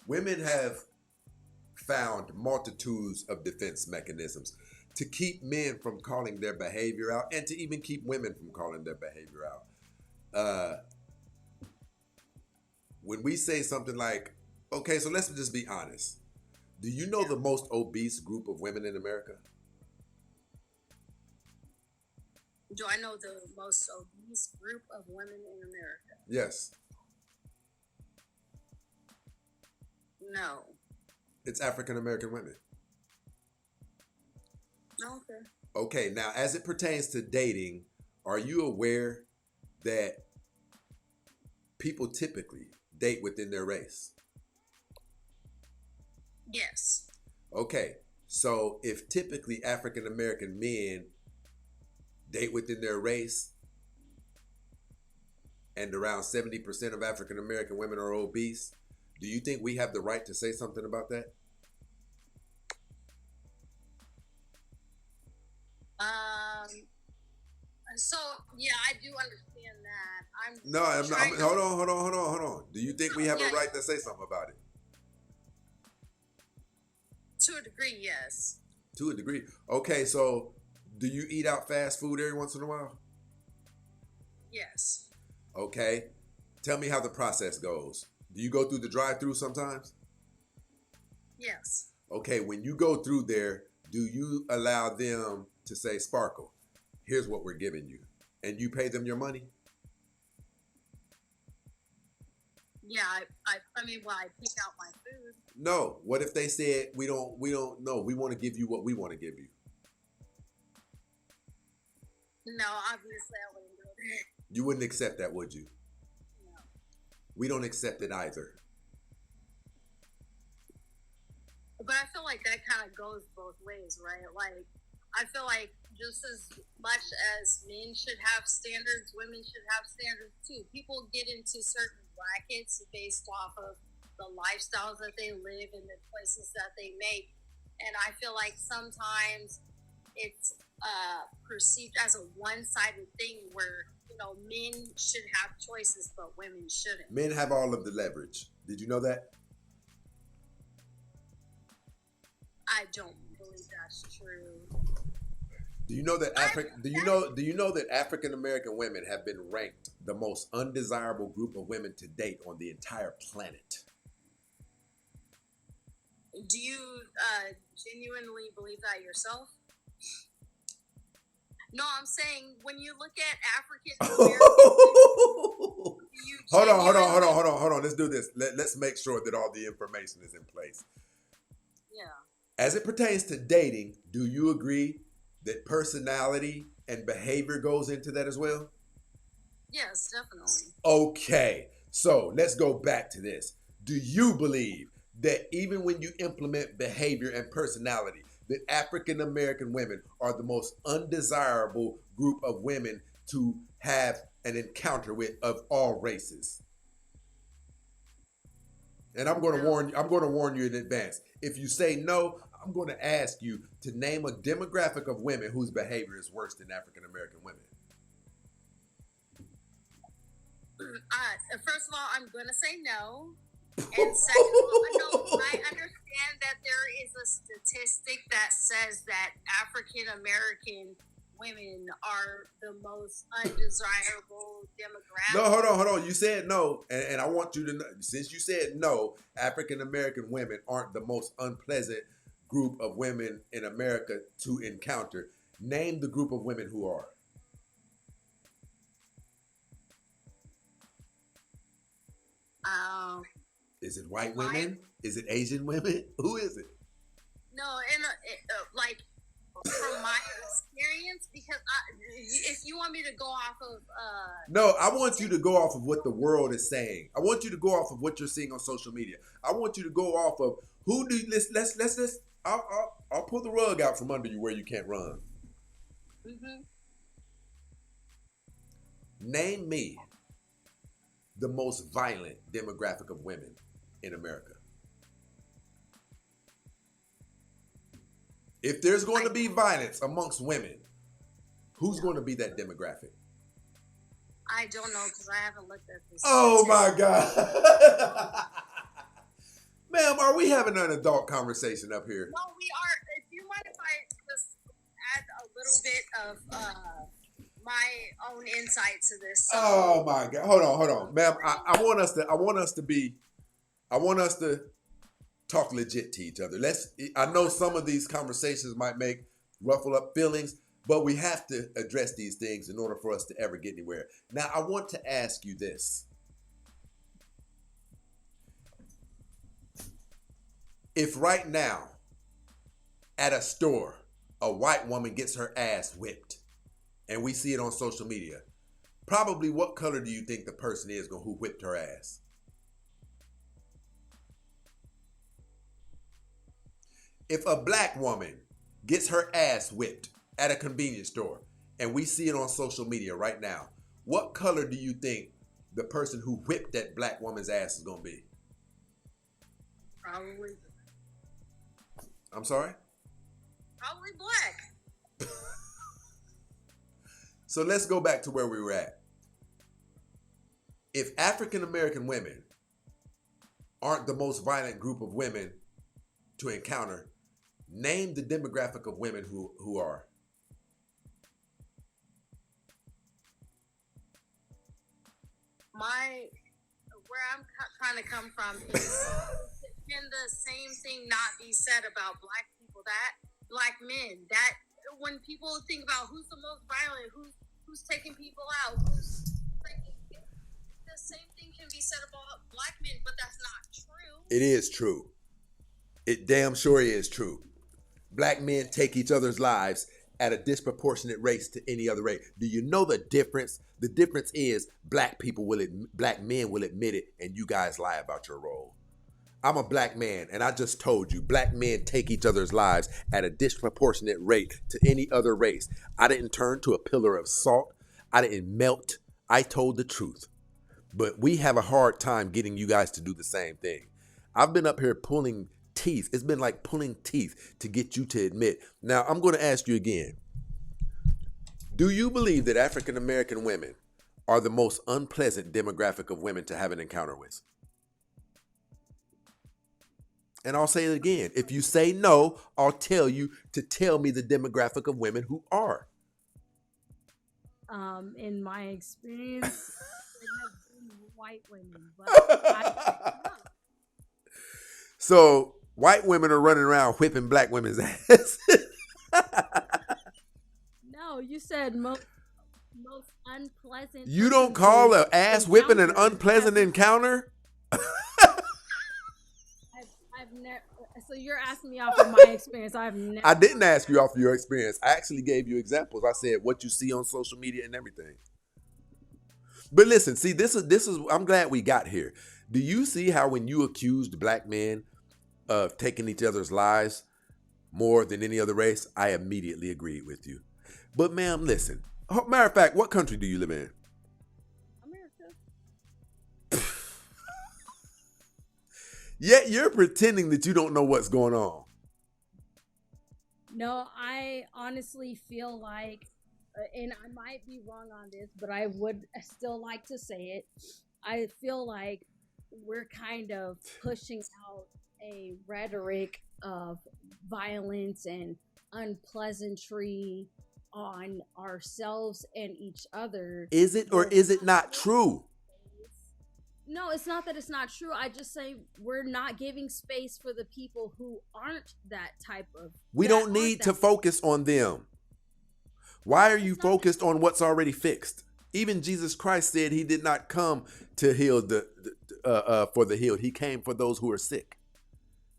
Women have found multitudes of defense mechanisms to keep men from calling their behavior out and to even keep women from calling their behavior out. Uh, when we say something like, okay, so let's just be honest. Do you know Yeah. the most obese group of women in America? Do I know the most obese group of women in America? Yes, No. it's African American women. Okay. Okay, now as it pertains to dating, are you aware that people typically date within their race? Yes. Okay, so if typically African American men date within their race and around 70% of African American women are obese, do you think we have the right to say something about that? Um. So yeah, I do understand that. I'm No, trying to. hold on. Do you think we have a Yeah, right to say something about it? to a degree, yes. To a degree. Okay, so do you eat out fast food every once in a while? Yes. Okay. Tell me how the process goes. Do you go through the drive-through sometimes? Yes. Okay, when you go through there, do you allow them to say, Sparkle, here's what we're giving you, and you pay them your money? Yeah. I mean, well, I pick out my food. No. What if they said we don't know, we want to give you what we want to give you? No, obviously I wouldn't do that. You wouldn't accept that, would you? No. We don't accept it either. But I feel like that kind of goes both ways, right? Like, I feel like just as much as men should have standards, women should have standards too. People get into certain brackets based off of the lifestyles that they live and the choices that they make. And I feel like sometimes it's perceived as a one-sided thing where, men should have choices, but women shouldn't. Men have all of the leverage. Did you know that? I don't believe that's true. Do you know that do you know that African American women have been ranked the most undesirable group of women to date on the entire planet? Do you genuinely believe that yourself? No, I'm saying when you look at African American, you Hold on. Let's do this. Let's make sure that all the information is in place. Yeah. As it pertains to dating, do you agree that personality and behavior goes into that as well? Yes, definitely. Okay, so let's go back to this. Do you believe that even when you implement behavior and personality, that African American women are the most undesirable group of women to have an encounter with of all races? And I'm going to No. warn you in advance. If you say no, I'm going to ask you to name a demographic of women whose behavior is worse than African American women. First of all, I'm going to say no. And second of all, I understand that there is a statistic that says that African American women are the most undesirable demographic. No, hold on. You said no, and I want you to know, since you said no, African American women aren't the most unpleasant group of women in America to encounter. Name the group of women who are. Is it white women? Is it Asian women? Who is it? No, and like from my experience, because if you want me to go off of No, I want you to go off of what the world is saying. I want you to go off of what you're seeing on social media. I want you to go off of who do let's I'll pull the rug out from under you where you can't run. mm-hmm. Name me the most violent demographic of women in America. If there's going to be violence amongst women, who's going to be that demographic? I don't know because I haven't looked at this. Oh my God. Man, we having an adult conversation up here? No, we are. If you mind if I just add a little bit of my own insight to this. So, Oh my God! Hold on, ma'am. I want us to talk legit to each other. I know some of these conversations might ruffle up feelings, but we have to address these things in order for us to ever get anywhere. Now, I want to ask you this. If right now at a store, a white woman gets her ass whipped and we see it on social media, probably what color do you think the person is who whipped her ass? If a black woman gets her ass whipped at a convenience store and we see it on social media right now, what color do you think the person who whipped that black woman's ass is going to be? probably. I'm sorry? Probably black. So let's go back to where we were at. If African American women aren't the most violent group of women to encounter, name the demographic of women who are. Where I'm trying to come from is, can the same thing not be said about black people? That black men, that when people think about who's the most violent, who's taking people out, the same thing can be said about black men, but that's not true. It is true. It damn sure is true. Black men take each other's lives at a disproportionate rate to any other race. Do you know the difference? The difference is black men will admit it, and you guys lie about your role. I'm a black man, and I just told you, black men take each other's lives at a disproportionate rate to any other race. I didn't turn to a pillar of salt. I didn't melt. I told the truth. But we have a hard time getting you guys to do the same thing. I've been up here pulling teeth. It's been like pulling teeth to get you to admit. Now, I'm going to ask you again. Do you believe that African American women are the most unpleasant demographic of women to have an encounter with? And I'll say it again. If you say no, I'll tell you to tell me the demographic of women who are. In my experience, it has been white women, but I don't know. So white women are running around whipping black women's ass. No, you said most unpleasant. You don't call an ass whipping an unpleasant encounter? I've never. So you're asking me off of my experience. I've never. I didn't ask you off of your experience. I actually gave you examples. I said what you see on social media and everything. But listen, see, this is. I'm glad we got here. Do you see how when you accused black men of taking each other's lives more than any other race, I immediately agreed with you. But ma'am, listen. Matter of fact, what country do you live in? America. Yet you're pretending that you don't know what's going on. No, I honestly feel like, and I might be wrong on this, but I would still like to say it. I feel like we're kind of pushing out a rhetoric of violence and unpleasantry on ourselves and each other. Is it or is it not true? No, it's not that it's not true. I just say we're not giving space for the people who aren't that type of. We don't need to focus on them. Why are you focused on what's already fixed? Even Jesus Christ said he did not come to heal for the healed. He came for those who are sick.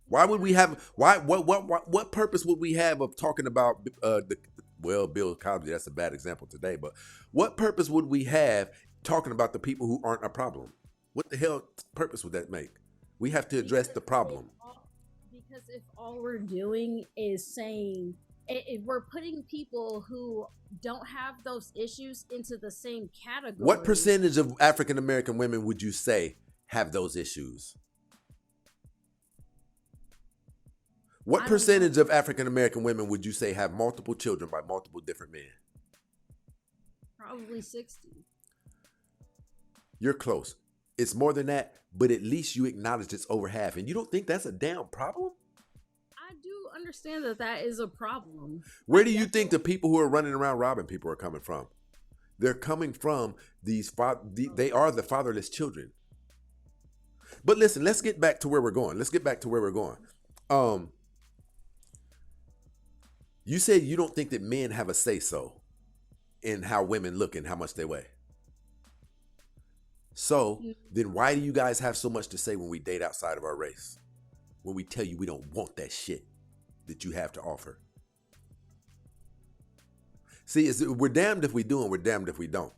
Why would we have? What purpose would we have of talking about Bill Cosby? That's a bad example today. But what purpose would we have talking about the people who aren't a problem? What the hell purpose would that make? We have to address the problem. Because if all we're doing is saying, if we're putting people who don't have those issues into the same category. What percentage of African American women would you say have those issues? What percentage of African American women would you say have multiple children by multiple different men? Probably 60. You're close. It's more than that, but at least you acknowledge it's over half. And you don't think that's a damn problem? I do understand that that is a problem. Where do you think the people who are running around robbing people are coming from? They're coming from they are the fatherless children. But listen, let's get back to where we're going. You said you don't think that men have a say-so in how women look and how much they weigh. So then why do you guys have so much to say when we date outside of our race? When we tell you we don't want that shit that you have to offer? See, we're damned if we do and we're damned if we don't.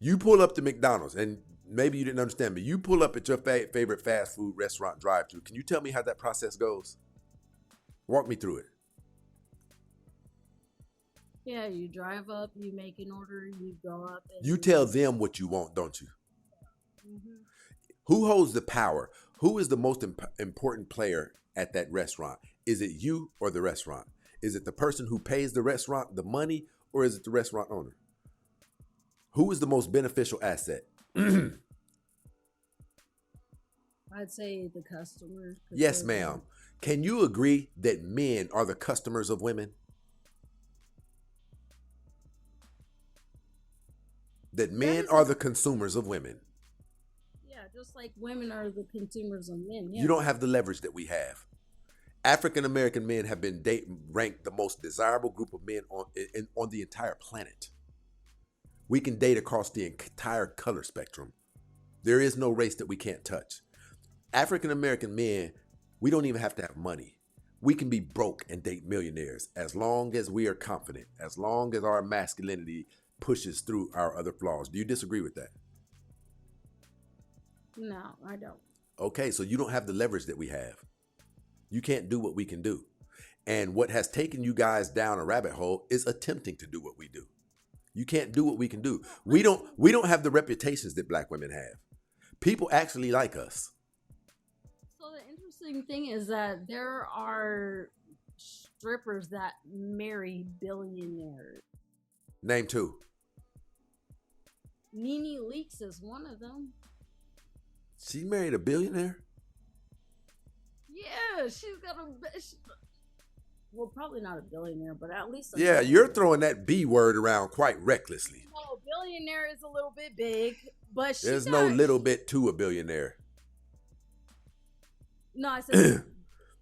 You pull up to McDonald's, and maybe you didn't understand me. You pull up at your favorite fast food restaurant drive-thru. Can you tell me how that process goes? Walk me through it. Yeah, you drive up, you make an order, you go up. And You tell them what you want, don't you? Mm-hmm. Who holds the power? Who is the most important player at that restaurant? Is it you or the restaurant? Is it the person who pays the restaurant the money, or is it the restaurant owner? Who is the most beneficial asset? I'd say the customer. Yes, ma'am. Can you agree that men are the customers of women? That men are the consumers of women? Yeah, just like women are the consumers of men. Yeah. You don't have the leverage that we have. African American men have been ranked the most desirable group of men on the entire planet. We can date across the entire color spectrum. There is no race that we can't touch. African American men, we don't even have to have money. We can be broke and date millionaires as long as we are confident, as long as our masculinity pushes through our other flaws. Do you disagree with that? No, I don't. Okay, so you don't have the leverage that we have. You can't do what we can do. And what has taken you guys down a rabbit hole is attempting to do what we do. You can't do what we can do. We don't have the reputations that black women have. People actually like us. So the interesting thing is that there are strippers that marry billionaires. Name two. Nene Leakes is one of them. She married a billionaire? Yeah, she's got well, probably not a billionaire, but at least Yeah, you're throwing that B word around quite recklessly. No, billionaire is a little bit big, but there's no little bit to a billionaire. No, I said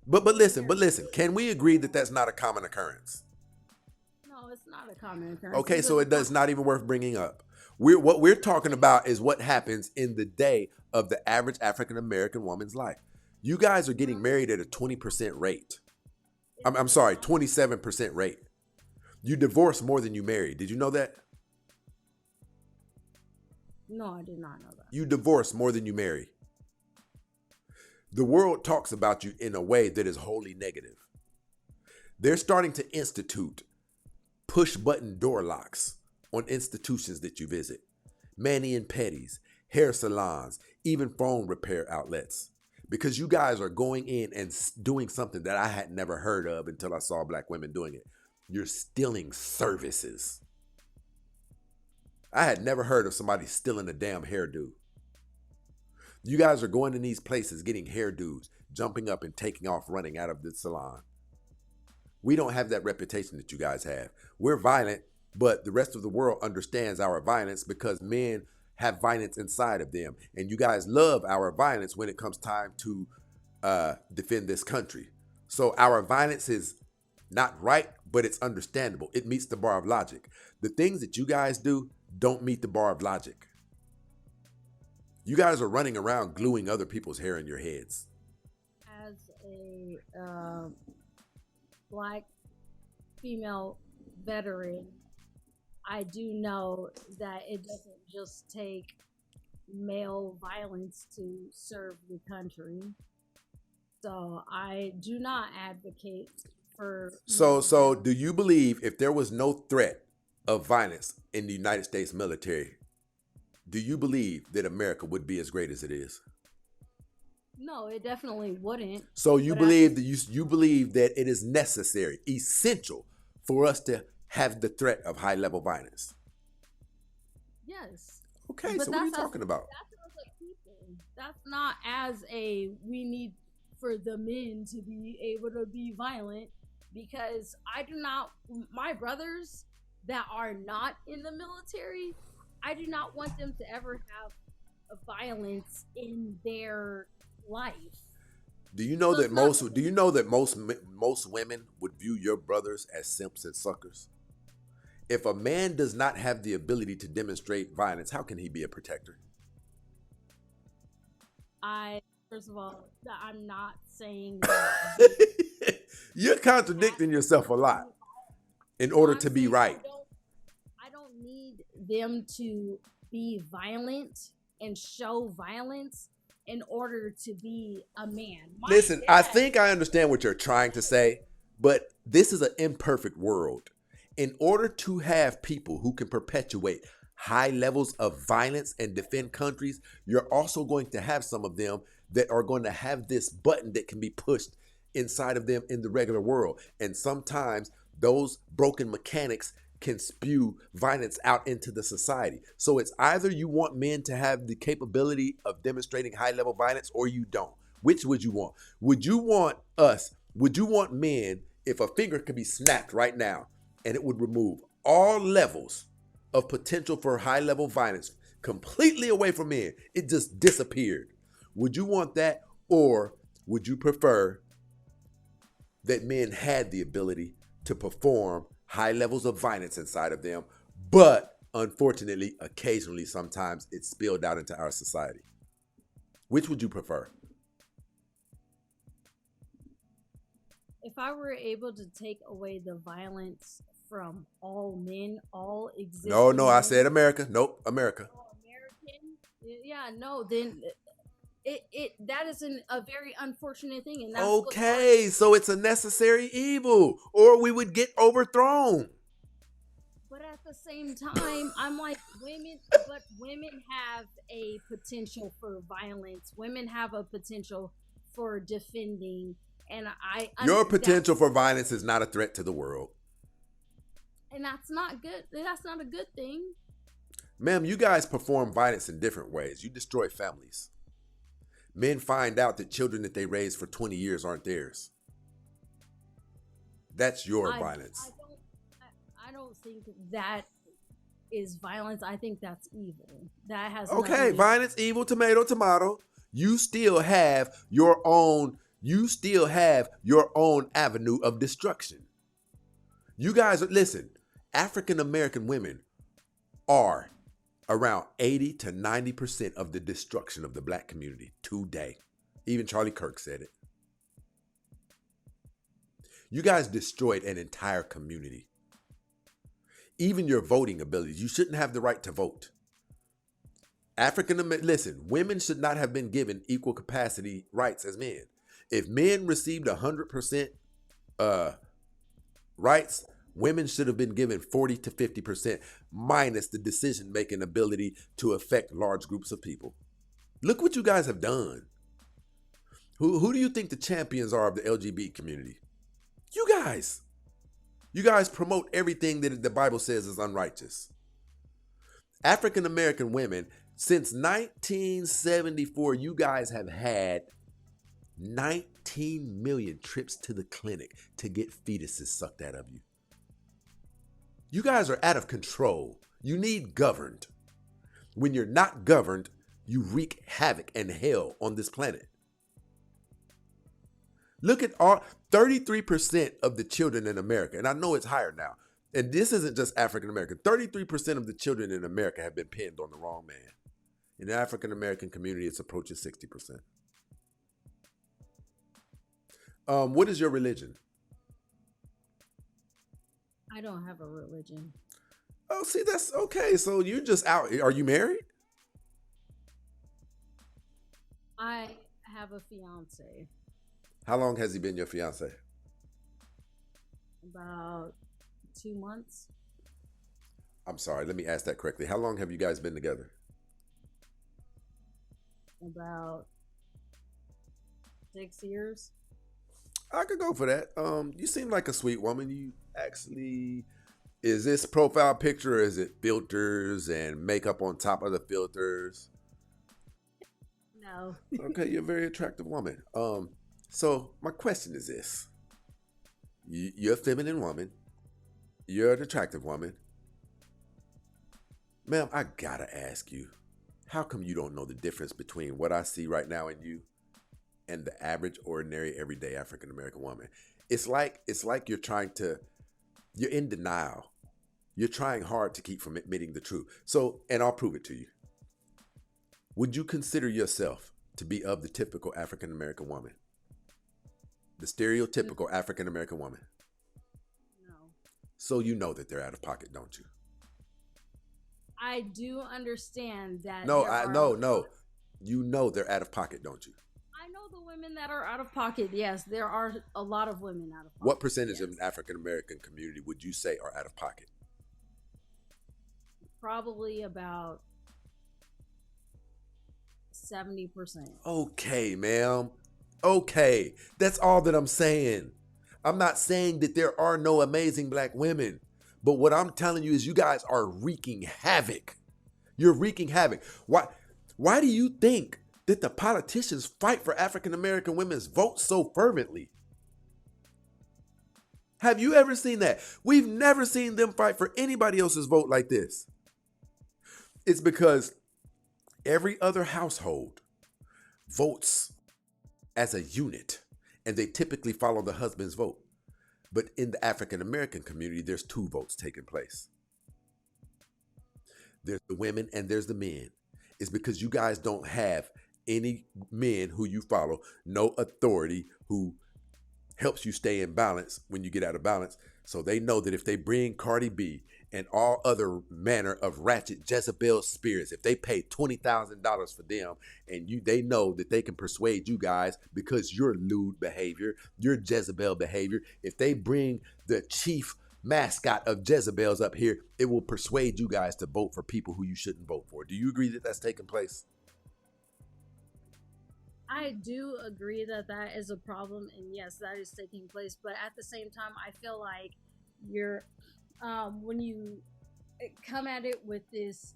but listen, can we agree that that's not a common occurrence? No, it's not a common occurrence. Okay, so it's not even worth bringing up. What we're talking about is what happens in the day of the average African American woman's life. You guys are getting married at a 20% rate. I'm sorry, 27% rate. You divorce more than you marry. Did you know that? No, I did not know that. You divorce more than you marry. The world talks about you in a way that is wholly negative. They're starting to institute push-button door locks on institutions that you visit. Mani and pedis, hair salons, even phone repair outlets. Because you guys are going in and doing something that I had never heard of until I saw black women doing it. You're stealing services. I had never heard of somebody stealing a damn hairdo. You guys are going in these places getting hairdos, jumping up and taking off running out of the salon. We don't have that reputation that you guys have. We're violent, but the rest of the world understands our violence because men have violence inside of them. And you guys love our violence when it comes time to defend this country. So our violence is not right, but it's understandable. It meets the bar of logic. The things that you guys do don't meet the bar of logic. You guys are running around gluing other people's hair in your heads. As a black female veteran, I do know that it doesn't just take male violence to serve the country. So I do not advocate for... So do you believe if there was no threat of violence in the United States military, do you believe that America would be as great as it is? No, it definitely wouldn't. So you believe that you believe that it is necessary, essential for us to have the threat of high level violence? Yes. Okay, But so what are you talking about? that's as a people. That's not as a we need for the men to be able to be violent, because I do not, my brothers that are not in the military, I do not want them to ever have a violence in their life. So it's not Do you know that most women would view your brothers as simps and suckers? If a man does not have the ability to demonstrate violence, how can he be a protector? I first of all, I'm not saying that they You're have contradicting yourself a to lot be. in No, order I'm to be saying right. I don't need them to be violent and show violence in order to be a man. My Listen, I dad, think I understand what you're trying to say, but this is an imperfect world. In order to have people who can perpetuate high levels of violence and defend countries, you're also going to have some of them that are going to have this button that can be pushed inside of them in the regular world. And sometimes those broken mechanics can spew violence out into the society. So it's either you want men to have the capability of demonstrating high level violence or you don't. Which would you want? Would you want men if a finger could be snapped right now and it would remove all levels of potential for high level violence completely away from men? It just disappeared. Would you want that, or would you prefer that men had the ability to perform high levels of violence inside of them, but unfortunately, occasionally, sometimes it spilled out into our society? Which would you prefer? if I were able to take away the violence from all men, all No, no, existing I men, said America. Nope, America. all American, yeah, no, then it that is a very unfortunate thing, and that's what our. Okay, so it's a necessary evil, or we would get overthrown. But at the same time, I'm like women, but women have a potential for violence. Women have a potential for defending, and I'm Your that's potential for violence is not a threat to the world. and that's not good. That's not a good thing. Ma'am, you guys perform violence in different ways. You destroy families. Men find out that children that they raised for 20 years aren't theirs. That's your I violence. I don't think that is violence. I think that's evil. That has Okay, nothing. violence, evil, tomato, tomato. You still have your own avenue of destruction. You guys, listen, African American women are around 80 to 90% of the destruction of the black community today. Even Charlie Kirk said it. You guys destroyed an entire community. Even your voting abilities. You shouldn't have the right to vote. Listen, women should not have been given equal capacity rights as men. If men received 100% rights, women should have been given 40 to 50%, minus the decision-making ability to affect large groups of people. Look what you guys have done. Who do you think the champions are of the LGBT community? You guys. You guys promote everything that the Bible says is unrighteous. African American women, since 1974, you guys have had 19 million trips to the clinic to get fetuses sucked out of you. You guys are out of control. You need governed. When you're not governed, you wreak havoc and hell on this planet. Look at 33% of the children in America, and I know it's higher now, and this isn't just African American. 33% of the children in America have been pinned on the wrong man. In the African American community, it's approaching 60%. What is your religion? I don't have a religion. Oh, see, that's okay. So you're just out. Are you married? I have a fiance. How long has he been your fiance? About 2 months. I'm sorry, let me ask that correctly. How long have you guys been together? About 6 years. I could go for that. You seem like a sweet woman. You actually, Is this profile picture or is it filters and makeup on top of the filters? No. Okay, you're a very attractive woman. So my question is this: you're a feminine woman. You're an attractive woman, ma'am. I gotta ask you, how come you don't know the difference between what I see right now in you and the average, ordinary, everyday African American woman? It's like you're in denial. You're trying hard to keep from admitting the truth. So, and I'll prove it to you. Would you consider yourself to be of the typical African American woman? The stereotypical African American woman? No. So you know that they're out of pocket, don't you? I do understand that. No, no. You know they're out of pocket, don't you? I know the women that are out of pocket. Yes, there are a lot of women out of pocket. What percentage yes. of the African American community would you say are out of pocket? Probably about 70%. Okay, ma'am. Okay. That's all that I'm saying. I'm not saying that there are no amazing black women. But what I'm telling you is you guys are wreaking havoc. You're wreaking havoc. Why do you think that the politicians fight for African American women's votes so fervently? Have you ever seen that? We've never seen them fight for anybody else's vote like this. It's because every other household votes as a unit, and they typically follow the husband's vote. But in the African American community, there's two votes taking place. There's the women and there's the men. It's because you guys don't have any men who you follow, no authority who helps you stay in balance when you get out of balance. So they know that if they bring Cardi B and all other manner of ratchet Jezebel spirits, if they pay $20,000 for them, and they know that they can persuade you guys because your lewd behavior, your Jezebel behavior, if they bring the chief mascot of Jezebels up here, it will persuade you guys to vote for people who you shouldn't vote for. Do you agree that that's taking place? I do agree that that is a problem, and yes, that is taking place. But at the same time, I feel like you're when you come at it with this,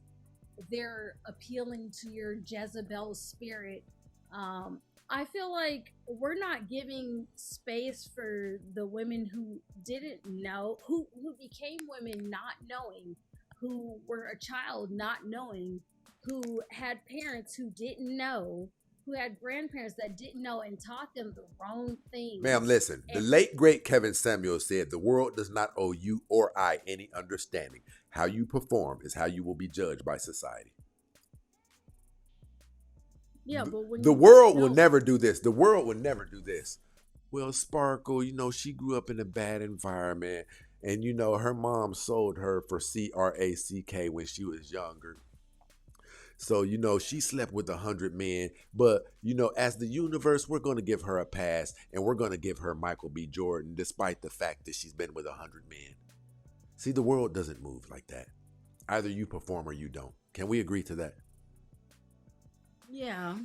they're appealing to your Jezebel spirit. I feel like we're not giving space for the women who didn't know, who became women not knowing, who were a child not knowing, who had parents who didn't know, who had grandparents that didn't know and taught them the wrong things. Ma'am, listen. The late, great Kevin Samuel said, the world does not owe you or I any understanding. How you perform is how you will be judged by society. Yeah, but when the world will never do this. The world will never do this. Well, Sparkle, she grew up in a bad environment. And, her mom sold her for CRACK when she was younger. So, she slept with 100 men. But, as the universe, we're going to give her a pass. And we're going to give her Michael B. Jordan, despite the fact that she's been with 100 men. See, the world doesn't move like that. Either you perform or you don't. Can we agree to that? Yeah.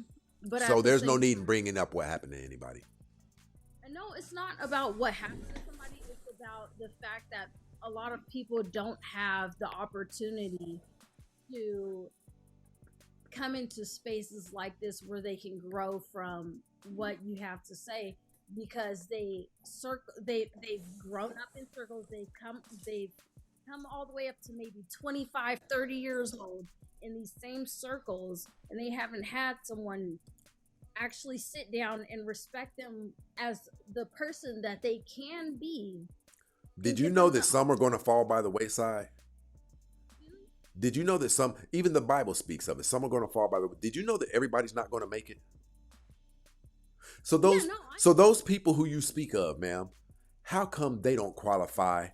But so there's no need in bringing up what happened to anybody. No, it's not about what happened to somebody. It's about the fact that a lot of people don't have the opportunity to come into spaces like this where they can grow from what you have to say, because they've grown up in circles. They've come all the way up to maybe 25, 30 years old in these same circles, and they haven't had someone actually sit down and respect them as the person that they can be. Did you know that some are going to fall by the wayside? Did you know that even the Bible speaks of it, some are going to fall by the way? Did you know that everybody's not going to make it? So those people who you speak of, ma'am, how come they don't qualify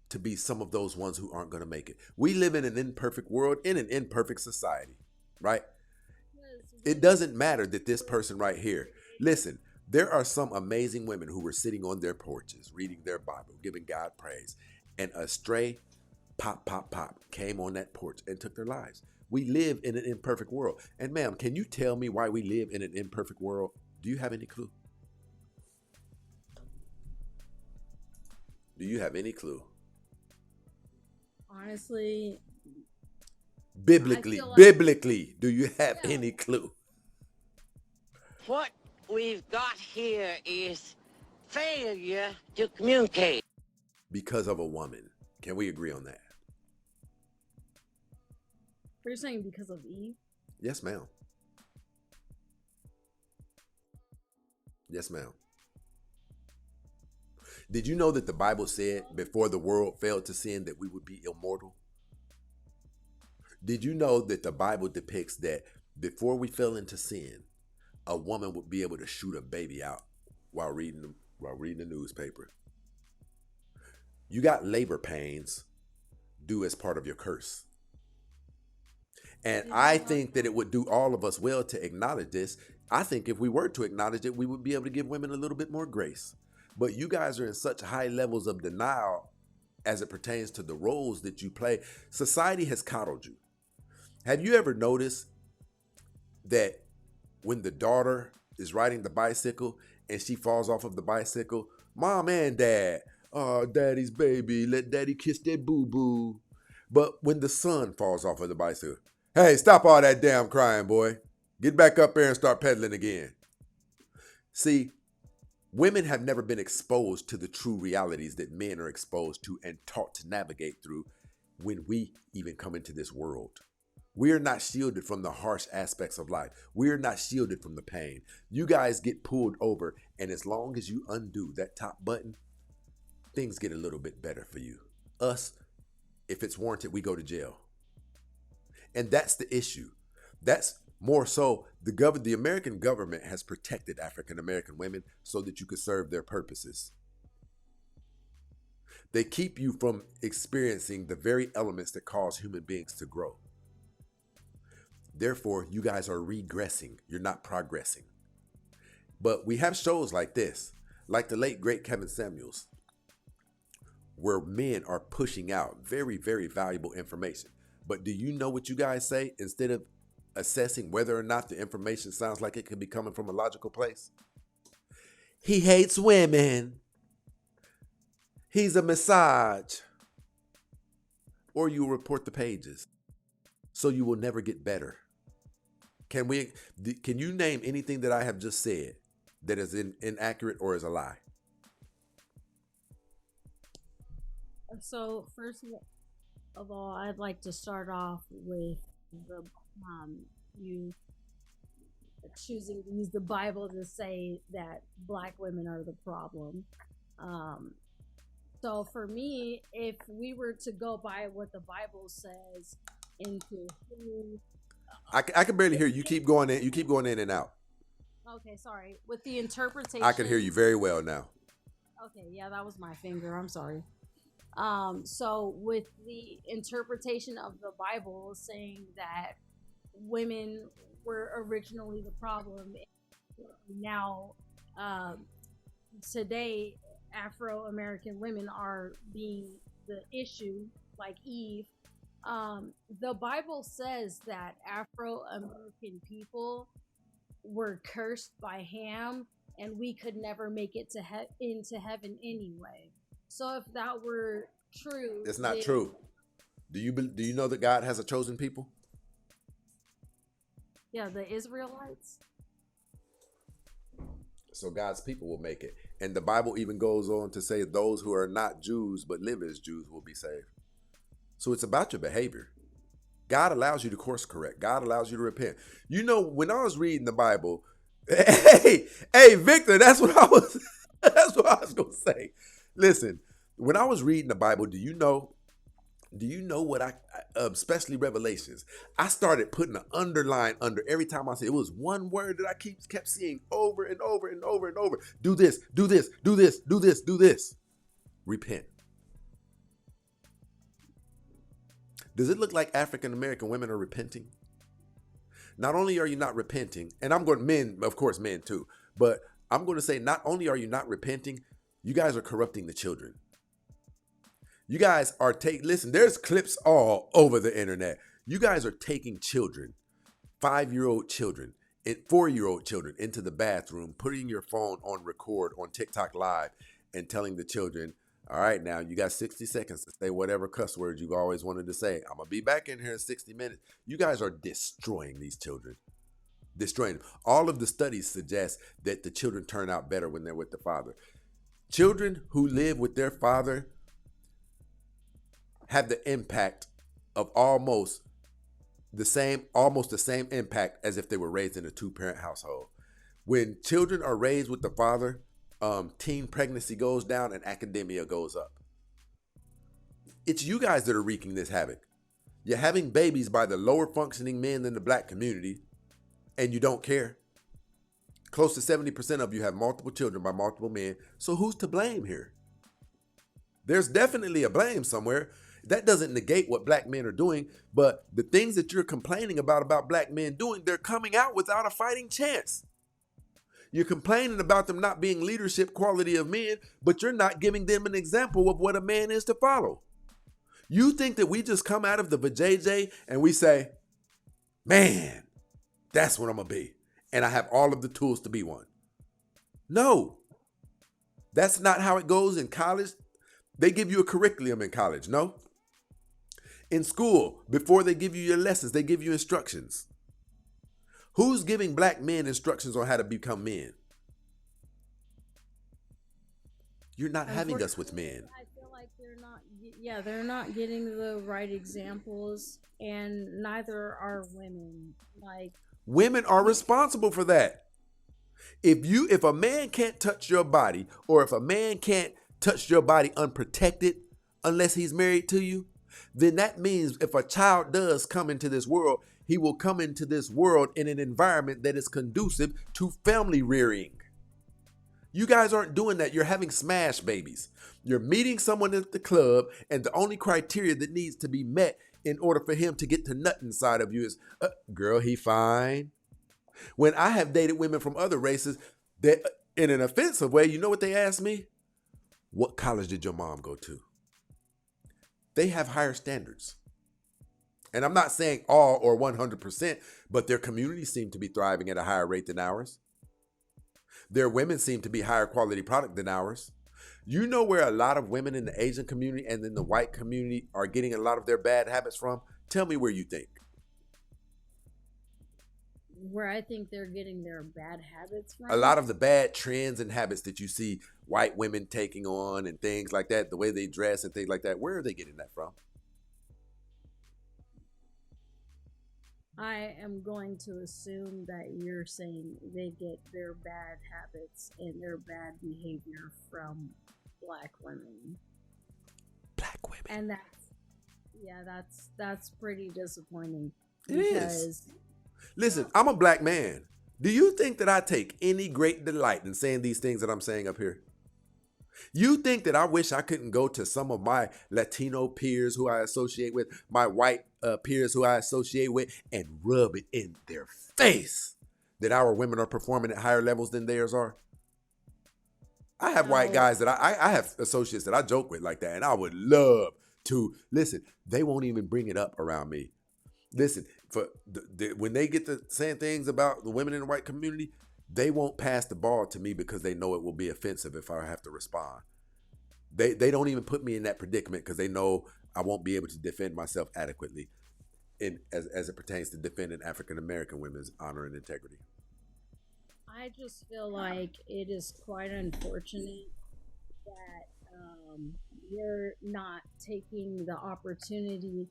to be some of those ones who aren't going to make it? We live in an imperfect world, in an imperfect society, right? It doesn't matter that this person right here, listen, there are some amazing women who were sitting on their porches, reading their Bible, giving God praise, and a stray pop came on that porch and took their lives. We live in an imperfect world. And ma'am, can you tell me why we live in an imperfect world? Do you have any clue? Do you have any clue? Honestly, I Biblically, feel like, biblically, do you have yeah, any clue? What we've got here is failure to communicate. Because of a woman. Can we agree on that? you're saying because of Eve. Yes, ma'am. Yes, ma'am. Did you know that the Bible said before the world failed to sin that we would be immortal? Did you know that the Bible depicts that before we fell into sin, a woman would be able to shoot a baby out while reading the newspaper? You got labor pains due as part of your curse. And Did I you know think that it would do all of us well to acknowledge this. I think if we were to acknowledge it, we would be able to give women a little bit more grace. But you guys are in such high levels of denial as it pertains to the roles that you play. Society has coddled you. Have you ever noticed that when the daughter is riding the bicycle and she falls off of the bicycle, mom and dad, oh, daddy's baby, let daddy kiss that boo boo. But when the son falls off of the bicycle, hey, stop all that damn crying, boy. Get back up there and start pedaling again. See, women have never been exposed to the true realities that men are exposed to and taught to navigate through when we even come into this world. We are not shielded from the harsh aspects of life. We are not shielded from the pain. You guys get pulled over, and as long as you undo that top button, things get a little bit better for you. Us, if it's warranted, we go to jail. And that's the issue. That's more so the American government has protected African American women so that you could serve their purposes. They keep you from experiencing the very elements that cause human beings to grow. Therefore, you guys are regressing. You're not progressing. But we have shows like this, like the late great Kevin Samuels, where men are pushing out very, very valuable information. But do you know what you guys say instead of assessing whether or not the information sounds like it could be coming from a logical place? He hates women. He's a misogynist. Or you report the pages. So you will never get better. Can you name anything that I have just said that is inaccurate or is a lie? So first of all, I'd like to start off with the you choosing to use the Bible to say that black women are the problem. Um, so for me, if we were to go by what the Bible says into who, I can barely hear you. You keep going in. You keep going in and out. okay, sorry, with the interpretation, I can hear you very well now. Okay, yeah, that was my finger. I'm sorry. So with the interpretation of the Bible saying that women were originally the problem, now today Afro American women are being the issue, like Eve. The Bible says that Afro American people were cursed by Ham, and we could never make it to into heaven anyway. So if that were true, It's not then true. Do you know that God has a chosen people? yeah, the Israelites. So God's people will make it. And the Bible even goes on to say those who are not Jews but live as Jews will be saved. So it's about your behavior. God allows you to course correct. God allows you to repent. You know, when I was reading the Bible, hey, Victor, that's what I was that's what I was gonna say. Listen, when I was reading the Bible, do you know what especially Revelations, I started putting an underline under every time I said it was one word that I kept seeing over and over and over and over. Do this, do this, do this, do this, do this. Repent. Does it look like African American women are repenting? Not only are you not repenting, and I'm going men, of course, men too, but I'm going to say not only are you not repenting, you guys are corrupting the children. You guys are listen, there's clips all over the internet. You guys are taking children, 5-year-old children, and 4-year-old children into the bathroom, putting your phone on record on TikTok Live and telling the children, All right, now you got 60 seconds to say whatever cuss words you've always wanted to say. I'm going to be back in here in 60 minutes. You guys are destroying these children. Destroying them. All of the studies suggest that the children turn out better when they're with the father. Children who live with their father have the impact of almost the same impact as if they were raised in a two-parent household. When children are raised with the father, teen pregnancy goes down and academia goes up. It's you guys that are wreaking this havoc. You're having babies by the lower functioning men in the black community, and you don't care. Close to 70% of you have multiple children by multiple men. So who's to blame here? There's definitely a blame somewhere. That doesn't negate what black men are doing, but the things that you're complaining about black men doing, they're coming out without a fighting chance. You're complaining about them not being leadership quality of men, but you're not giving them an example of what a man is to follow. You think that we just come out of the vajayjay and we say, man, that's what I'm going to be. And I have all of the tools to be one. No, that's not how it goes in college. They give you a curriculum in college, no? In school, before they give you your lessons, they give you instructions. Who's giving black men instructions on how to become men? You're not having us with men. I feel like they're not getting the right examples, and neither are women. Like, women are responsible for that. If a man can't touch your body, or if a man can't touch your body unprotected unless he's married to you, then that means if a child does come into this world, he will come into this world in an environment that is conducive to family rearing. You guys aren't doing that. You're having smash babies. You're meeting someone at the club, and the only criteria that needs to be met in order for him to get to nut inside of you is, girl, he fine. When I have dated women from other races that, in an offensive way, you know what they ask me? What college did your mom go to? They have higher standards. And I'm not saying all or 100%, but their communities seem to be thriving at a higher rate than ours. Their women seem to be higher quality product than ours. You know where a lot of women in the Asian community and in the white community are getting a lot of their bad habits from? Tell me where you think. where I think they're getting their bad habits from. A lot of the bad trends and habits that you see white women taking on and things like that, the way they dress and things like that, where are they getting that from? I am going to assume that you're saying they get their bad habits and their bad behavior from black women. Black women. And that's pretty disappointing. It is. Listen, I'm a black man. Do you think that I take any great delight in saying these things that I'm saying up here? You think that I wish I couldn't go to some of my Latino peers who I associate with, my white peers who I associate with, and rub it in their face that our women are performing at higher levels than theirs are? I have white guys that I have associates that I joke with like that, and I would love to. Listen, they won't even bring it up around me. Listen, when they get to saying things about the women in the white community, they won't pass the ball to me because they know it will be offensive if I have to respond. They don't even put me in that predicament because they know I won't be able to defend myself adequately as it pertains to defending African American women's honor and integrity. I just feel like it is quite unfortunate that we're not taking the opportunity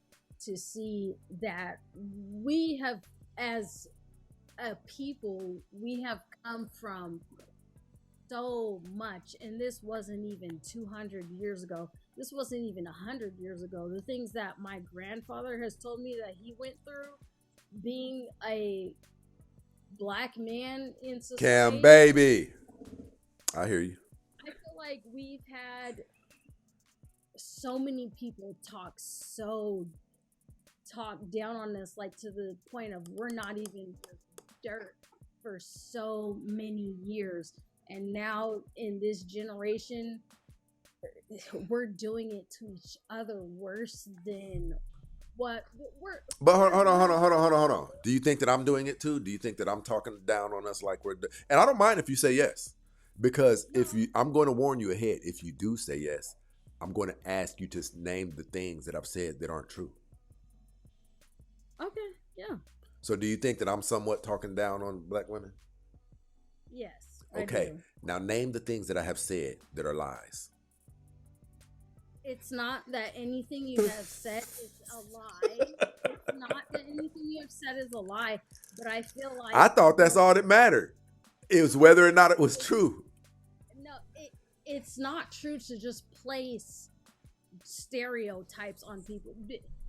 to see that we have, as a people, we have come from so much, and this wasn't even 200 years ago. This wasn't even 100 years ago. The things that my grandfather has told me that he went through being a black man in society. Cam, baby. I hear you. I feel like we've had so many people talk down on us, like to the point of we're not even dirt for so many years. And now in this generation, we're doing it to each other worse than what we're. But hold on. Do you think that I'm doing it too? Do you think that I'm talking down on us like we're? And I don't mind if you say yes, because I'm going to warn you ahead. If you do say yes, I'm going to ask you to name the things that I've said that aren't true. Okay, yeah. So do you think that I'm somewhat talking down on black women? Yes, I Okay. do. Now name the things that I have said that are lies. It's not that anything you have said is a lie. It's not that anything you have said is a lie, but I feel like I thought that's all that mattered. It was whether or not it was true. no, it's not true to just place stereotypes on people.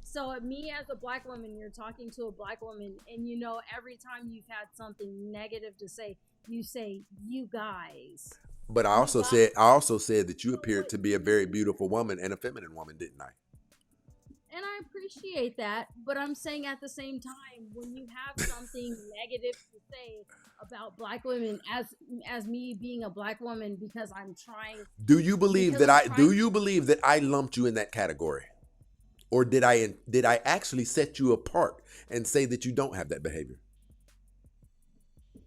So me as a black woman, you're talking to a black woman, and you know every time you've had something negative to say, you say "you guys." But I also said that you appeared to be a very beautiful woman and a feminine woman, didn't I? And I appreciate that, but I'm saying at the same time, when you have something negative to say about black women, as me being a black woman, because I'm trying. Do you believe Because that I'm trying- do you believe that I lumped you in that category? Or did I actually set you apart and say that you don't have that behavior?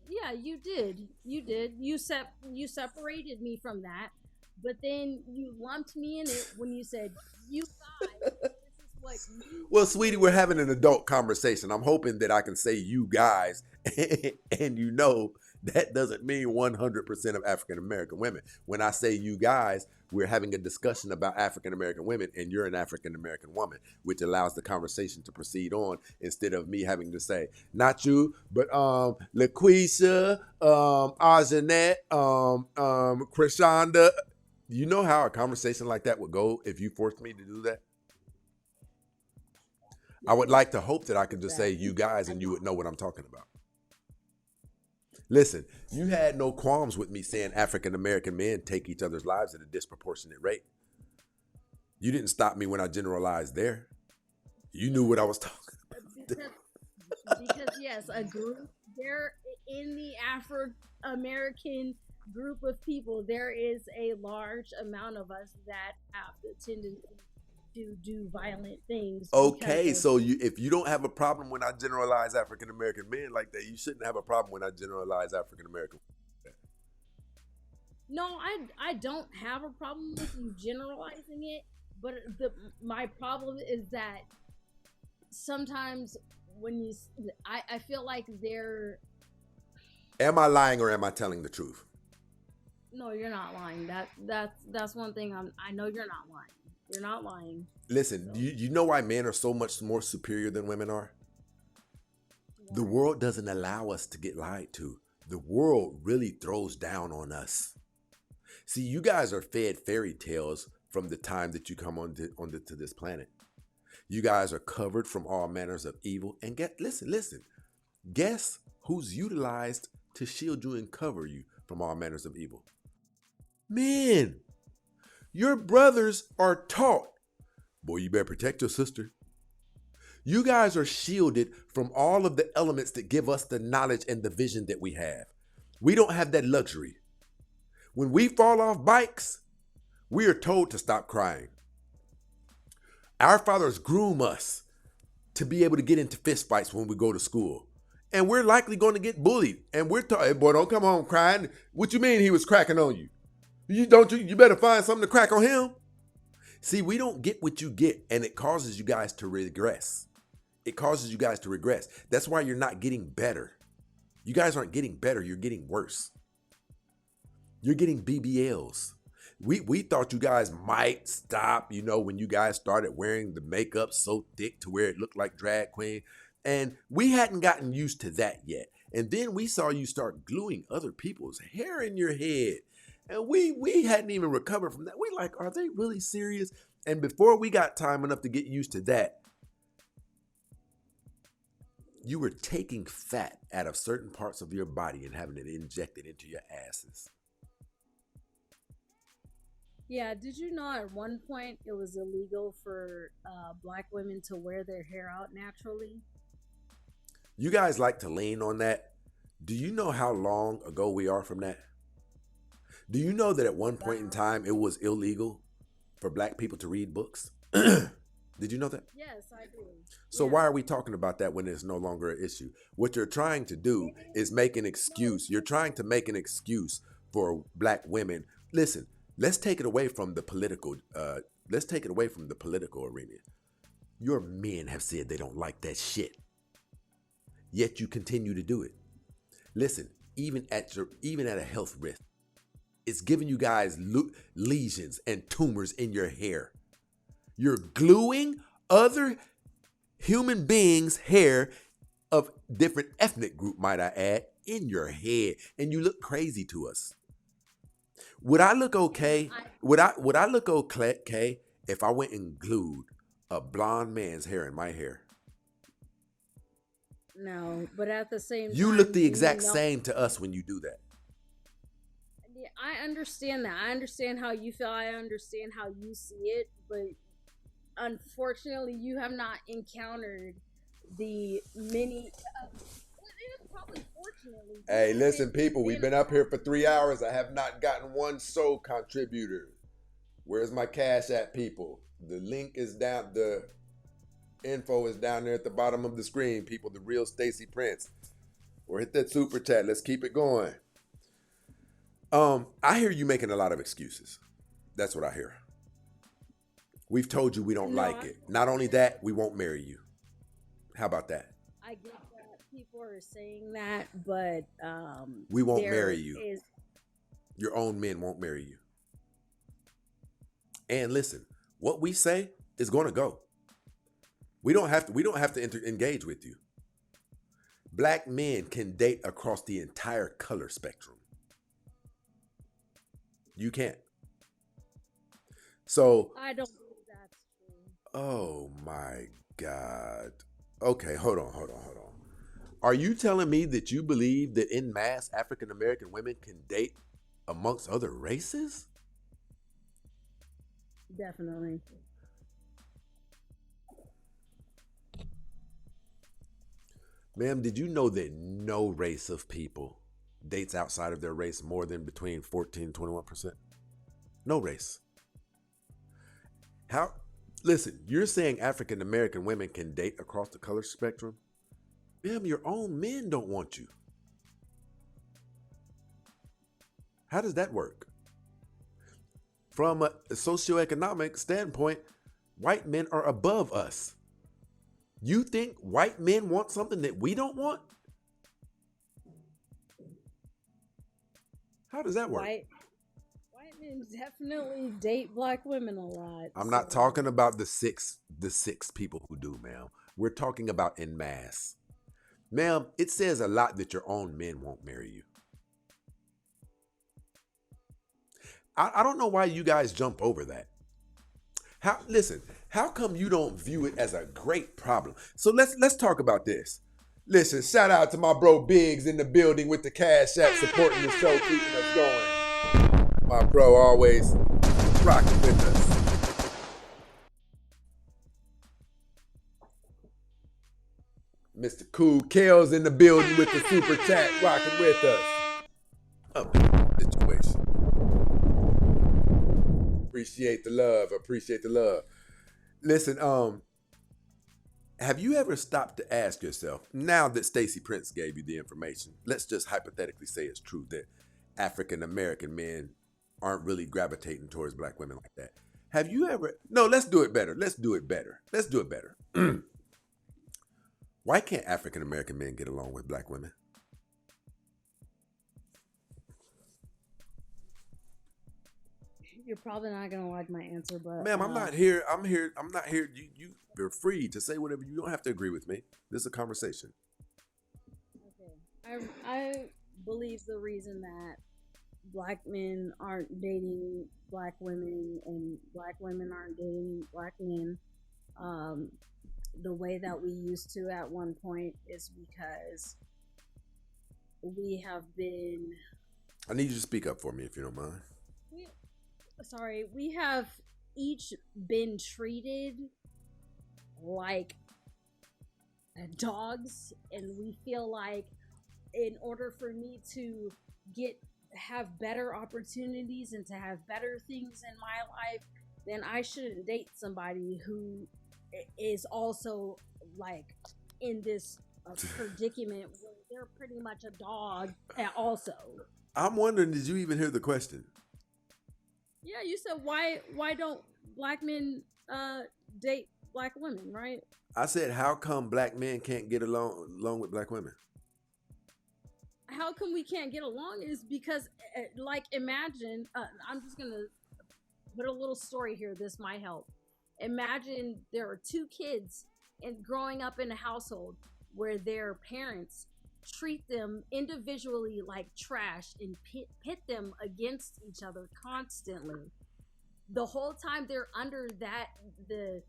Yeah, you did. You did. You separated me from that, but then you lumped me in it when you said, "You guys, this is what you." Well, sweetie, we're having an adult conversation. I'm hoping that I can say you guys, and you know that doesn't mean 100% of African American women. When I say you guys, we're having a discussion about African American women, and you're an African American woman, which allows the conversation to proceed on instead of me having to say not you, but LaQuisha, Arjanette, Krishanda. You know how a conversation like that would go if you forced me to do that? I would like to hope that I could just say you guys and you would know what I'm talking about. Listen, you had no qualms with me saying African American men take each other's lives at a disproportionate rate. You didn't stop me when I generalized there. You knew what I was talking about. Because yes, a group there in the Afro-American group of people, there is a large amount of us that have the tendency to do violent things. Okay, so if you don't have a problem when I generalize African American men like that, you shouldn't have a problem when I generalize African American. No, I don't have a problem with you generalizing it, but my problem is that sometimes when you, I feel like they're. Am I lying or am I telling the truth? No, you're not lying. That's one thing I know you're not lying. You're not lying. Listen, so. you know why men are so much more superior than women are? Why? The world doesn't allow us to get lied to. The world really throws down on us. See, you guys are fed fairy tales from the time that you come onto this planet. You guys are covered from all manners of evil. And listen. Guess who's utilized to shield you and cover you from all manners of evil? Men. Your brothers are taught, boy, you better protect your sister. You guys are shielded from all of the elements that give us the knowledge and the vision that we have. We don't have that luxury. When we fall off bikes, we are told to stop crying. Our fathers groom us to be able to get into fist fights when we go to school. And we're likely going to get bullied. And we're told, hey, boy, don't come home crying. What you mean he was cracking on you? You better find something to crack on him. See, we don't get what you get, and it causes you guys to regress. That's why you're not getting better. You guys aren't getting better. You're getting worse. You're getting BBLs. We thought you guys might stop, when you guys started wearing the makeup so thick to where it looked like drag queen. And we hadn't gotten used to that yet. And then we saw you start gluing other people's hair in your head. And we hadn't even recovered from that. We're like, are they really serious? And before we got time enough to get used to that, you were taking fat out of certain parts of your body and having it injected into your asses. Yeah, did you know at one point it was illegal for black women to wear their hair out naturally? You guys like to lean on that. Do you know how long ago we are from that? Do you know that at one point in time it was illegal for black people to read books? Did you know that? Yes, I do. So why are we talking about that when it's no longer an issue? What you're trying to do is make an excuse. You're trying to make an excuse for black women. Listen, let's take it away from the political let's take it away from the political arena. Your men have said they don't like that shit. Yet you continue to do it. Listen, even at a health risk, it's giving you guys lesions and tumors in your hair. You're gluing other human beings' hair of different ethnic group, might I add, in your head, and you look crazy to us. Would I look okay? Would I look okay if I went and glued a blonde man's hair in my hair? No, but at the same time, you look the exact same to us when you do that. Yeah, I understand that. I understand how you feel. I understand how you see it, but unfortunately, you have not encountered the many. It is probably fortunately. Hey, listen, people, we've been up here for 3 hours. I have not gotten one soul contributor. Where's my Cash App, people? The link is down. The info is down there at the bottom of the screen, people. The real Stacey Prince. Or hit that super chat. Let's keep it going. I hear you making a lot of excuses. That's what I hear. We've told you we don't like it. Not only that, we won't marry you. How about that? I get that people are saying that, but we won't marry you. Your own men won't marry you. And listen, what we say is going to go. We don't have to engage with you. Black men can date across the entire color spectrum. You can't. So I don't believe that's true. Oh my God. Okay, hold on. Are you telling me that you believe that en masse African American women can date amongst other races? Definitely. Ma'am, did you know that no race of people dates outside of their race more than between 14 and 21%? No race. How? Listen, you're saying African American women can date across the color spectrum? Ma'am, your own men don't want you. How does that work? From a socioeconomic standpoint, white men are above us. You think white men want something that we don't want? How does that work? White men definitely date black women a lot. I'm not talking about the six people who do, ma'am. We're talking about en masse. Ma'am, it says a lot that your own men won't marry you. I don't know why you guys jump over that. How come you don't view it as a great problem? So let's talk about this. Listen, shout out to my bro Biggs in the building with the Cash App supporting the show, keeping us going. My bro always rocking with us. Mr. Cool Kale's in the building with the super chat, rocking with us. Up in the situation. Appreciate the love. Listen, have you ever stopped to ask yourself, now that Stacey Prince gave you the information, let's just hypothetically say it's true that African American men aren't really gravitating towards black women like that. Have you ever, no, let's do it better. Why can't African American men get along with black women? You're probably not gonna like my answer, but ma'am, I'm not here. I'm not here. You're free to say whatever. You don't have to agree with me. This is a conversation. Okay. I believe the reason that black men aren't dating black women and black women aren't dating black men the way that we used to at one point is because we have been... I need you to speak up for me if you don't mind. We have each been treated like dogs, and we feel like in order for me to have better opportunities and to have better things in my life, then I shouldn't date somebody who is also like in this predicament where they're pretty much a dog also. I'm wondering, did you even hear the question? Yeah, you said why don't black men date black women, right? I said, how come black men can't get along with black women? How come we can't get along is because like imagine I'm just gonna put a little story here, this might help. Imagine there are two kids and growing up in a household where their parents treat them individually like trash and pit them against each other constantly. The whole time they're under that the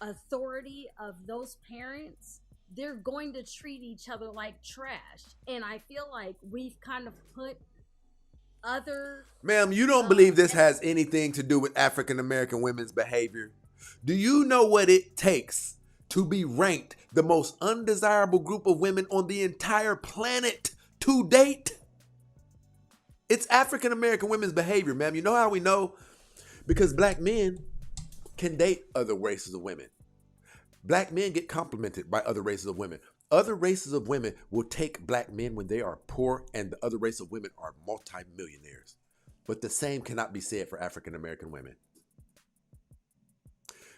authority of those parents, they're going to treat each other like trash. And I feel like we've kind of put other Ma'am, you don't believe this has anything to do with African American women's behavior? Do you know what it takes to be ranked the most undesirable group of women on the entire planet to date? It's African American women's behavior, ma'am. You know how we know? Because black men can date other races of women. Black men get complimented by other races of women. Other races of women will take black men when they are poor, and the other race of women are multimillionaires. But the same cannot be said for African American women.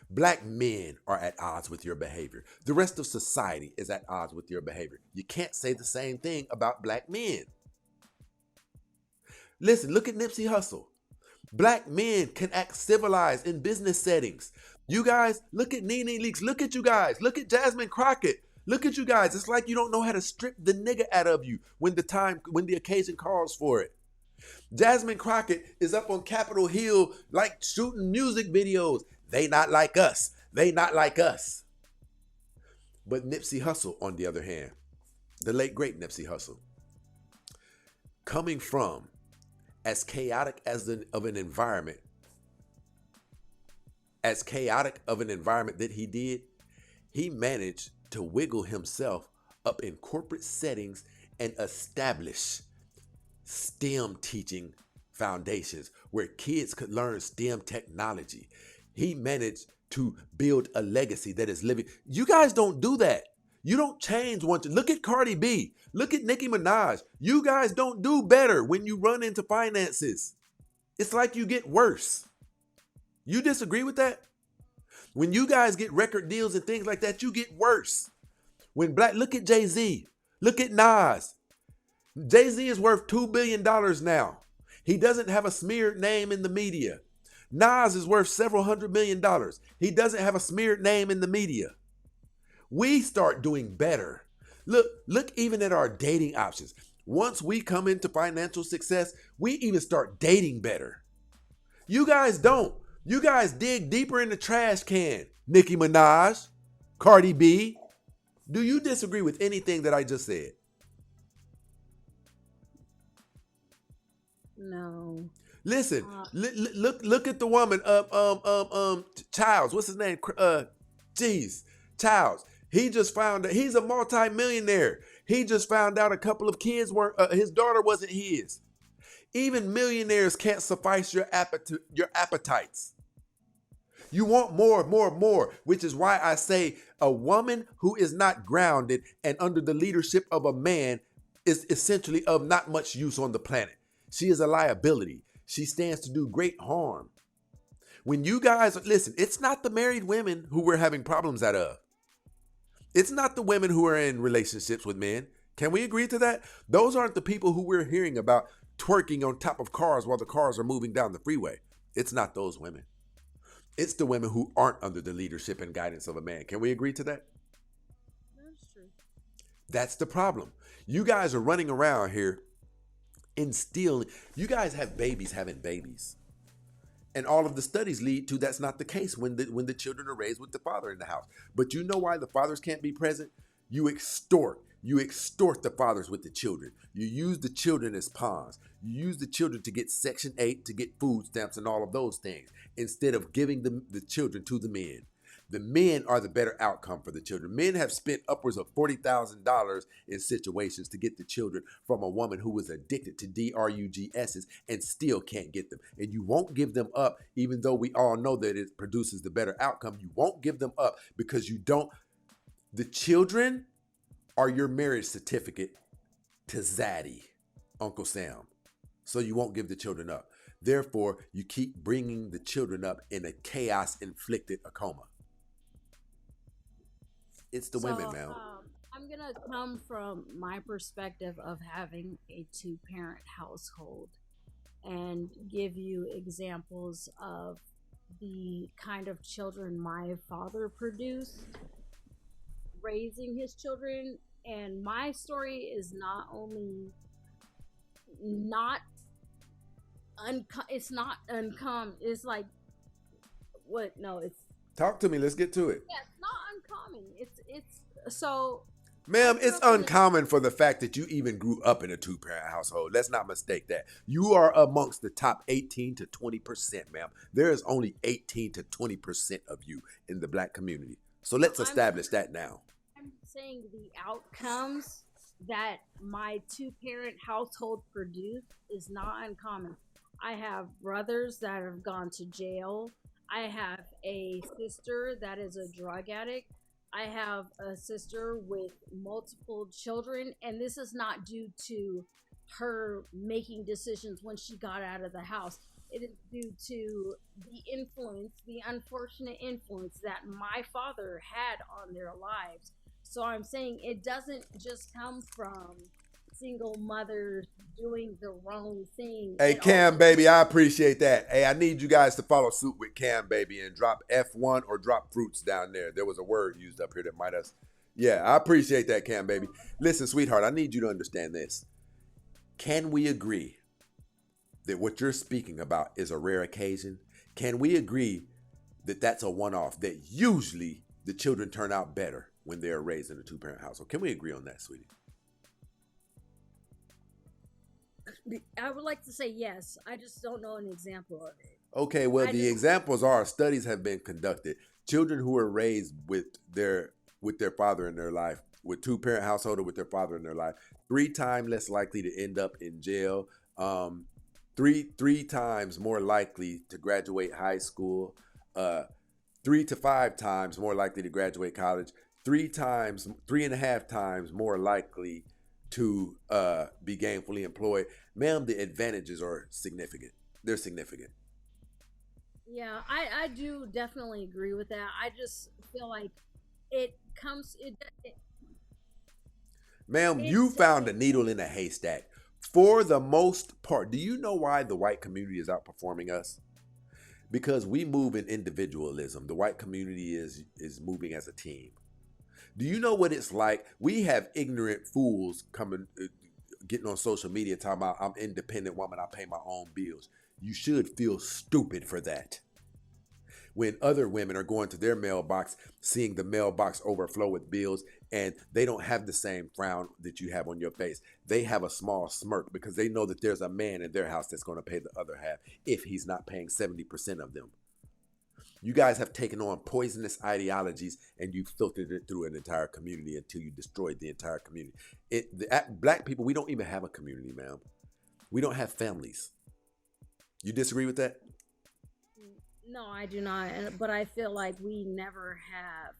Black men are at odds with your behavior. The rest of society is at odds with your behavior. You can't say the same thing about black men. Listen, look at Nipsey Hussle. Black men can act civilized in business settings. You guys, look at Nene Leakes. Look at you guys. Look at Jasmine Crockett. Look at you guys. It's like you don't know how to strip the nigga out of you when the occasion calls for it. Jasmine Crockett is up on Capitol Hill like shooting music videos. They not like us. They not like us. But Nipsey Hussle, on the other hand, the late great Nipsey Hussle, coming from as chaotic of an environment that he did, he managed to wiggle himself up in corporate settings and establish STEM teaching foundations where kids could learn STEM technology. He managed to build a legacy that is living. You guys don't do that. You don't change one. Look at Cardi B. Look at Nicki Minaj. You guys don't do better when you run into finances. It's like you get worse. You disagree with that? When you guys get record deals and things like that, you get worse. Look at Jay-Z. Look at Nas. Jay-Z is worth $2 billion now. He doesn't have a smeared name in the media. Nas is worth several $100 million. He doesn't have a smeared name in the media. We start doing better. Look even at our dating options. Once we come into financial success, we even start dating better. You guys don't. You guys dig deeper in the trash can. Nicki Minaj, Cardi B. Do you disagree with anything that I just said? No. Listen, look at the woman, Childs. What's his name? Childs. He just found that he's a multi-millionaire. He just found out a couple of kids weren't, his daughter wasn't his. Even millionaires can't suffice your appetites. You want more, which is why I say a woman who is not grounded and under the leadership of a man is essentially of not much use on the planet. She is a liability. She stands to do great harm. When you guys, listen, it's not the married women who we're having problems out of. It's not the women who are in relationships with men. Can we agree to that? Those aren't the people who we're hearing about twerking on top of cars while the cars are moving down the freeway. It's not those women. It's the women who aren't under the leadership and guidance of a man. Can we agree to that? That's true. That's the problem. You guys are running around here instilling. You guys have babies having babies. And all of the studies lead to that's not the case when the children are raised with the father in the house. But you know why the fathers can't be present? You extort the fathers with the children. You use the children as pawns. You use the children to get Section 8, to get food stamps and all of those things, instead of giving the children to the men. The men are the better outcome for the children. Men have spent upwards of $40,000 in situations to get the children from a woman who was addicted to DRUGSs and still can't get them. And you won't give them up, even though we all know that it produces the better outcome. You won't give them up because you don't. The children are your marriage certificate to Zaddy, Uncle Sam. So you won't give the children up. Therefore, you keep bringing the children up in a chaos inflicted a coma. It's the women, So man. I'm gonna come from my perspective of having a two-parent household and give you examples of the kind of children my father produced, raising his children. And my story is not only not it's not uncommon. It's like what? No, it's Talk to me. Let's get to it. yeah, it's not uncommon. It's so I Ma'am, grew it's up in a uncommon for the fact that you even grew up in a two-parent household. Let's not mistake that. You are amongst the top 18 to 20%, ma'am. There is only 18 to 20% of you in the black community. So let's establish that now. I'm saying the outcomes that my two-parent household produced is not uncommon. I have brothers that have gone to jail. I have a sister that is a drug addict. I have a sister with multiple children, and this is not due to her making decisions when she got out of the house. It is due to the influence, the unfortunate influence that my father had on their lives. So I'm saying it doesn't just come from single mothers doing the wrong thing. Hey, It Cam, also baby, I appreciate that. Hey, I need you guys to follow suit with Cam, baby, and drop F1 or drop fruits down there. There was a word used up here that might have. Yeah, I appreciate that, Cam, baby. Listen, sweetheart, I need you to understand this. Can we agree that what you're speaking about is a rare occasion? Can we agree that that's a one-off, that usually the children turn out better when they're raised in a two-parent household? Can we agree on that, sweetie? I would like to say yes. I just don't know an example of it. Okay, well, I the just examples are studies have been conducted. Children who are raised with their father in their life, with two-parent household or with their father in their life, 3 times less likely to end up in jail. Three times more likely to graduate high school. 3 to 5 times more likely to graduate college. 3.5 times more likely to be gainfully employed. Ma'am, the advantages are significant. They're significant. yeah, I do definitely agree with that. I just feel like it comes it Ma'am, it you found a it needle in a haystack. For the most part, do you know why the white community is outperforming us? Because we move in individualism. The white community is moving as a team. Do you know what it's like? We have ignorant fools coming, getting on social media talking about I'm independent woman, I pay my own bills. You should feel stupid for that. When other women are going to their mailbox, seeing the mailbox overflow with bills, and they don't have the same frown that you have on your face. They have a small smirk because they know that there's a man in their house that's going to pay the other half if he's not paying 70% of them. You guys have taken on poisonous ideologies and you filtered it through an entire community until you destroyed the entire community. Black people, we don't even have a community, ma'am. We don't have families. You disagree with that? no, I do not. But I feel like we never have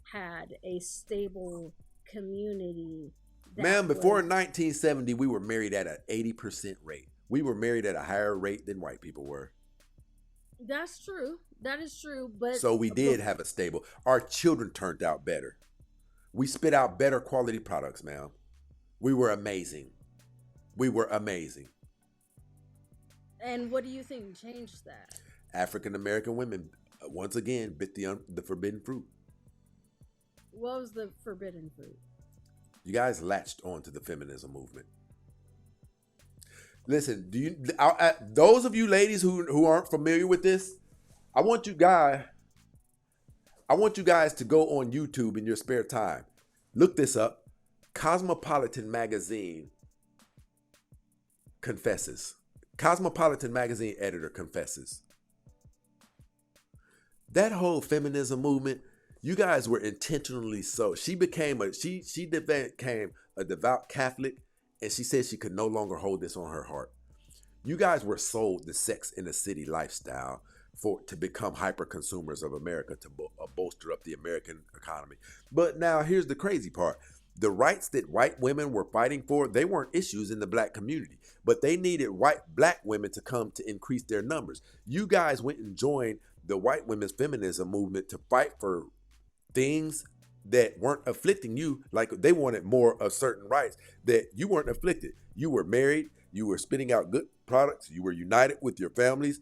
had a stable community that Ma'am, before was 1970, we were married at an 80% rate. We were married at a higher rate than white people were. that's true. That is true, but So we did have a stable. Our children turned out better. We spit out better quality products, ma'am. We were amazing. We were amazing. and what do you think changed that? African American women, once again, bit the forbidden fruit. What was the forbidden fruit? You guys latched onto the feminism movement. Listen, those of you ladies who aren't familiar with this, I want you guys to go on YouTube in your spare time. Look this up. Cosmopolitan magazine confesses. Cosmopolitan magazine editor confesses. That whole feminism movement, you guys were intentionally so. She became a devout Catholic, and she said she could no longer hold this on her heart. You guys were sold the Sex in the City lifestyle to become hyper consumers of America, to bolster up the American economy. But now here's the crazy part. The rights that white women were fighting for, they weren't issues in the black community, but they needed black women to come to increase their numbers. You guys went and joined the white women's feminism movement to fight for things that weren't afflicting you. Like they wanted more of certain rights that you weren't afflicted. You were married, you were spitting out good products, you were united with your families.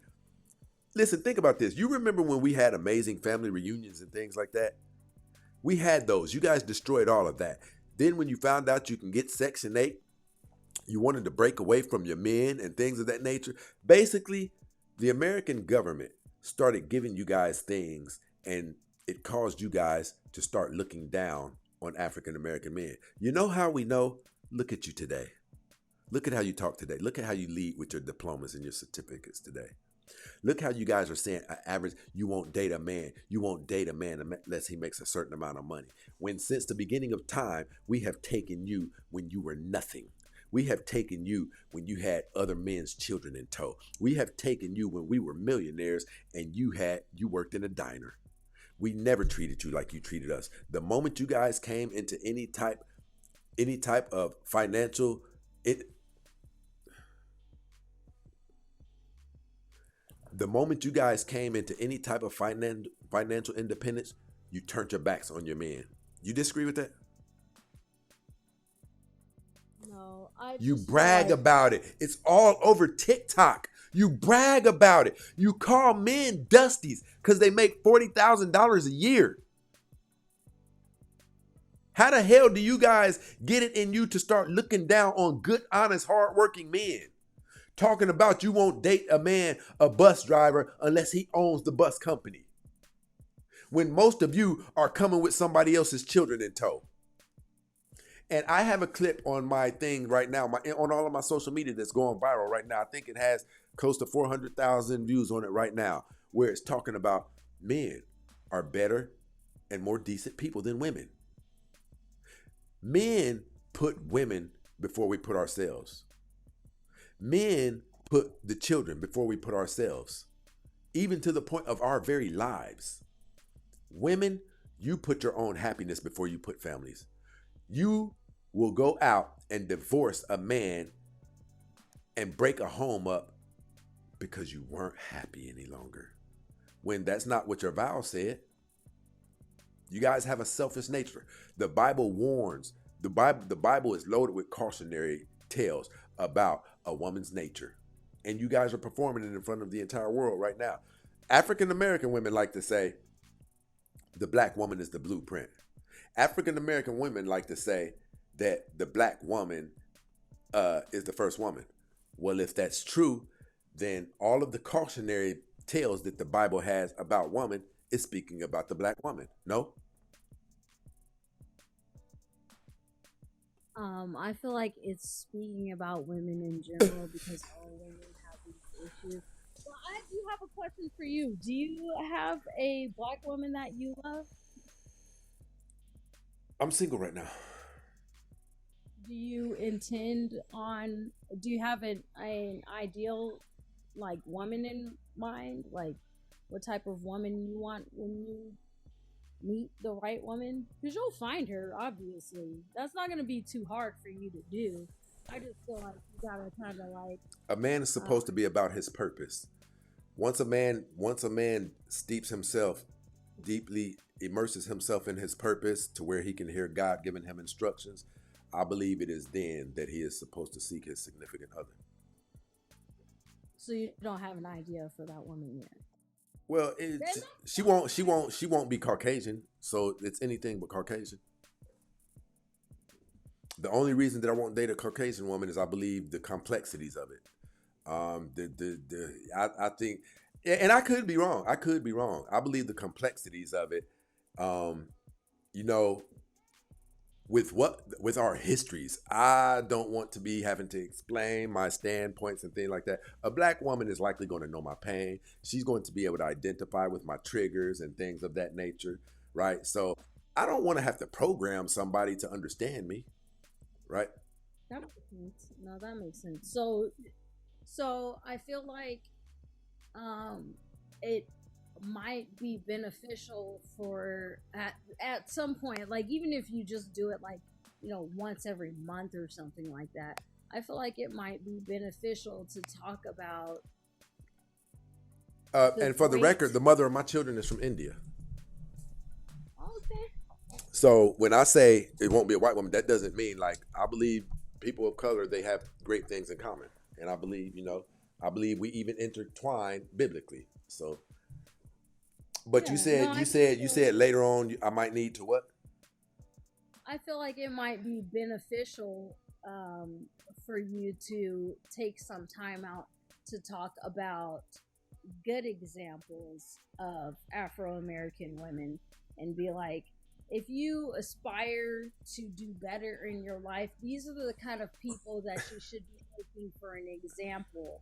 Listen, think about this. You remember when we had amazing family reunions and things like that? We had those. You guys destroyed all of that. Then when you found out you can get Section 8, you wanted to break away from your men and things of that nature. Basically, the American government started giving you guys things, and it caused you guys to start looking down on African American men. You know how we know? Look at you today. Look at how you talk today. Look at how you lead with your diplomas and your certificates today. Look how you guys are saying average, you won't date a man. You won't date a man unless he makes a certain amount of money. When since the beginning of time, we have taken you when you were nothing. We have taken you when you had other men's children in tow. We have taken you when we were millionaires and you worked in a diner. We never treated you like you treated us. The moment you guys came into any type of financial the moment you guys came into any type of financial independence, you turned your backs on your men. You disagree with that? No, You brag about it. It's all over TikTok. You brag about it. You call men dusties because they make $40,000 a year. How the hell do you guys get it in you to start looking down on good, honest, hardworking men? Talking about you won't date a bus driver, unless he owns the bus company. When most of you are coming with somebody else's children in tow. And I have a clip on my thing right now, on all of my social media that's going viral right now. I think it has close to 400,000 views on it right now, where it's talking about men are better and more decent people than women. Men put women before we put ourselves. Men put the children before we put ourselves, even to the point of our very lives. Women, you put your own happiness before you put families. You will go out and divorce a man and break a home up because you weren't happy any longer, when that's not what your vow said. You guys have a selfish nature. The Bible warns. The Bible is loaded with cautionary tales about a woman's nature. And you guys are performing it in front of the entire world right now. African American women like to say the black woman is the blueprint. African American women like to say that the black woman is the first woman. Well, if that's true, then all of the cautionary tales that the Bible has about woman is speaking about the black woman. No? I feel like it's speaking about women in general because all women have these issues. Well, I do have a question for you. Do you have a black woman that you love? I'm single right now. Do you do you have an ideal like woman in mind? Like what type of woman you want when you meet the right woman? Because you'll find her, obviously. That's not going to be too hard for you to do. I just feel like you gotta kind of like. A man is supposed to be about his purpose. Once a man steeps himself deeply, immerses himself in his purpose to where he can hear God giving him instructions, I believe it is then that he is supposed to seek his significant other. So you don't have an idea for that woman yet. Well, she won't be Caucasian, so it's anything but Caucasian. The only reason that I won't date a Caucasian woman is I believe the complexities of it. I think, and I could be wrong. I believe the complexities of it. You know, with our histories, I don't want to be having to explain my standpoints and things like that. A black woman is likely going to know my pain. She's going to be able to identify with my triggers and things of that nature, right? So I don't want to have to program somebody to understand me, right? That makes sense. No, that makes sense. So I feel like it might be beneficial for at some point, like even if you just do it like once every month or something like that. I feel like it might be beneficial to talk about the And for the record, great. the mother of my children is from India. Okay. So when I say it won't be a white woman, that doesn't mean like I believe people of color they have great things in common, and I believe I believe we even intertwine biblically. So, but you Yeah. No, said you said you said later on I might need to what? I feel like it might be beneficial for you to take some time out to talk about good examples of Afro American women and be like, if you aspire to do better in your life, these are the kind of people that you should be looking for an example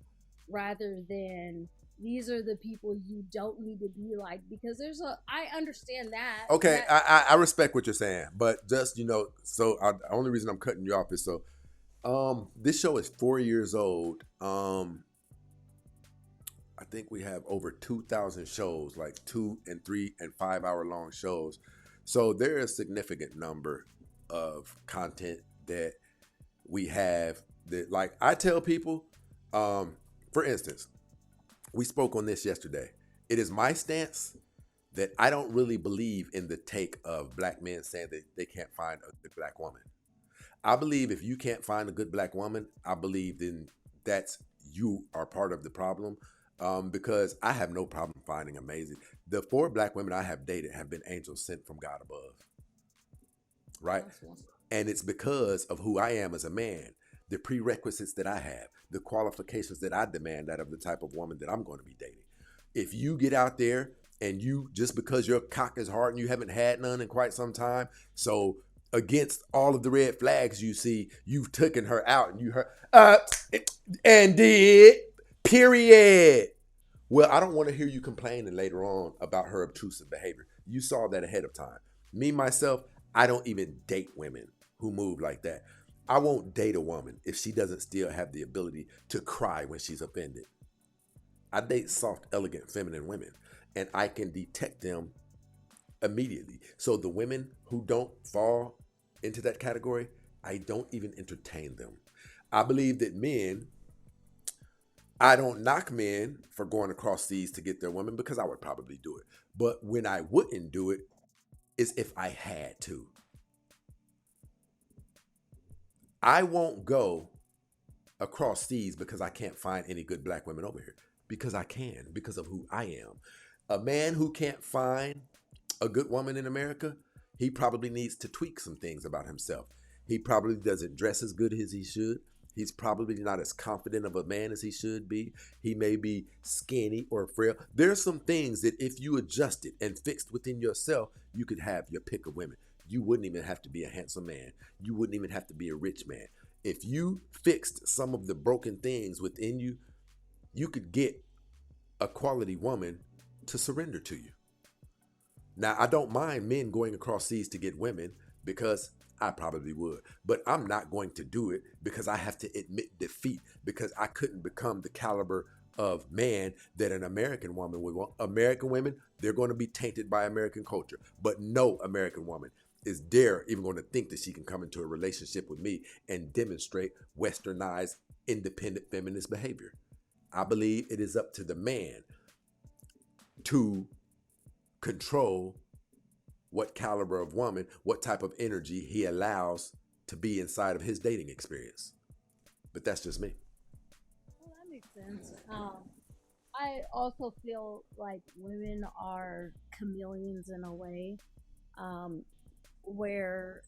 rather than these are the people you don't need to be like, because I understand Okay, that I respect what you're saying, but just so the only reason I'm cutting you off is so this show is 4 years old. I think we have over 2,000 shows, like 2 and 3 and 5 hour long shows. So there is a significant number of content that we have that, like I tell people, for instance, we spoke on this yesterday. It is my stance that I don't really believe in the take of black men saying that they can't find a good black woman. I believe if you can't find a good black woman, I believe then that's you are part of the problem. Because I have no problem finding amazing. The 4 black women I have dated have been angels sent from God above, right? that's one. And it's because of who I am as a man, the prerequisites that I have, the qualifications that I demand out of the type of woman that I'm going to be dating. If you get out there and you, just because your cock is hard and you haven't had none in quite some time, so against all of the red flags you see, you've taken her out and you heard, and did, period. Well, I don't want to hear you complaining later on about her obtrusive behavior. You saw that ahead of time. Me, myself, I don't even date women who move like that. I won't date a woman if she doesn't still have the ability to cry when she's offended. I date soft, elegant, feminine women, and I can detect them immediately. So the women who don't fall into that category, I don't even entertain them. I believe that men, I don't knock men for going across seas to get their women because I would probably do it. But when I wouldn't do it is if I had to. I won't go across seas because I can't find any good black women over here. Because I can, because of who I am. A man who can't find a good woman in America, he probably needs to tweak some things about himself. He probably doesn't dress as good as he should. He's probably not as confident of a man as he should be. He may be skinny or frail. There's some things that if you adjusted and fixed within yourself, you could have your pick of women. You wouldn't even have to be a handsome man. You wouldn't even have to be a rich man. If you fixed some of the broken things within you, you could get a quality woman to surrender to you. Now, I don't mind men going across seas to get women because I probably would, but I'm not going to do it because I have to admit defeat because I couldn't become the caliber of man that an American woman would want. American women, they're going to be tainted by American culture, but no American woman is dare even going to think that she can come into a relationship with me and demonstrate westernized, independent feminist behavior. I believe it is up to the man to control what caliber of woman, what type of energy he allows to be inside of his dating experience. But that's just me. Well, that makes sense. I also feel like women are chameleons in a way, um, where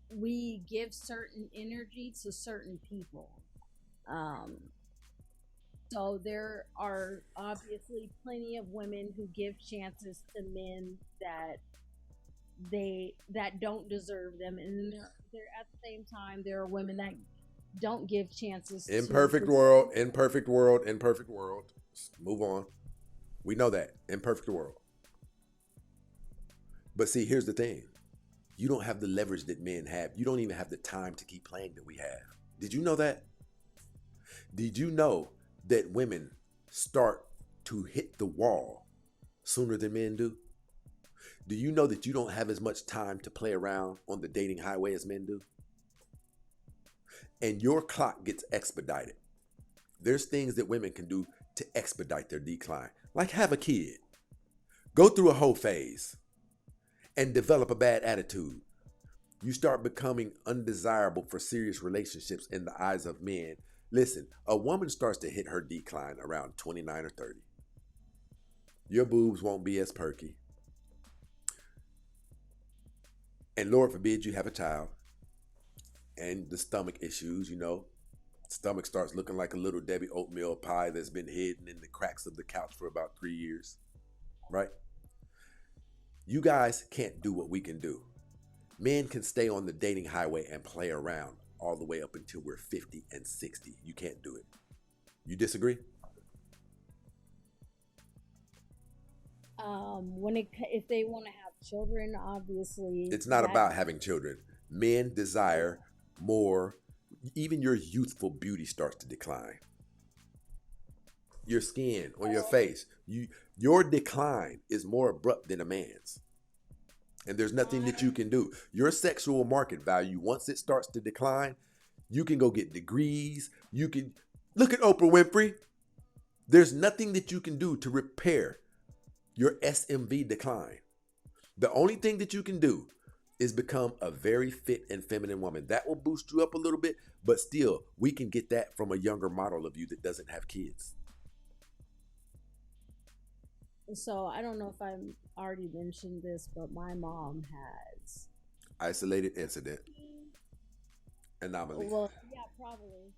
we give certain energy to certain people. Um, so there are obviously plenty of women who give chances to men that don't deserve them, and there at the same time there are women that don't give chances to Imperfect the world, imperfect world, imperfect world. Move on. We know that. Imperfect world. But see, here's the thing. You don't have the leverage that men have. You don't even have the time to keep playing that we have. Did you know that? Did you know that women start to hit the wall sooner than men do? Do you know that you don't have as much time to play around on the dating highway as men do? And your clock gets expedited. There's things that women can do to expedite their decline, like have a kid, go through a whole phase, and develop a bad attitude. You start becoming undesirable for serious relationships in the eyes of men. Listen, a woman starts to hit her decline around 29 or 30. Your boobs won't be as perky. And Lord forbid you have a child. And the stomach issues, stomach starts looking like a little Debbie oatmeal pie that's been hidden in the cracks of the couch for about 3 years, right? You guys can't do what we can do. Men can stay on the dating highway and play around all the way up until we're 50 and 60. You can't do it. You disagree? If they want to have children, obviously it's not about having children. Men desire more. Even your youthful beauty starts to decline. Your skin on your face, your decline is more abrupt than a man's. And there's nothing that you can do. Your sexual market value, once it starts to decline, you can go get degrees. You can look at Oprah Winfrey. There's nothing that you can do to repair your SMV decline. The only thing that you can do is become a very fit and feminine woman. That will boost you up a little bit, but still, we can get that from a younger model of you that doesn't have kids. So I don't know if I already mentioned this, but my mom has isolated incident anomaly. Well, yeah, probably.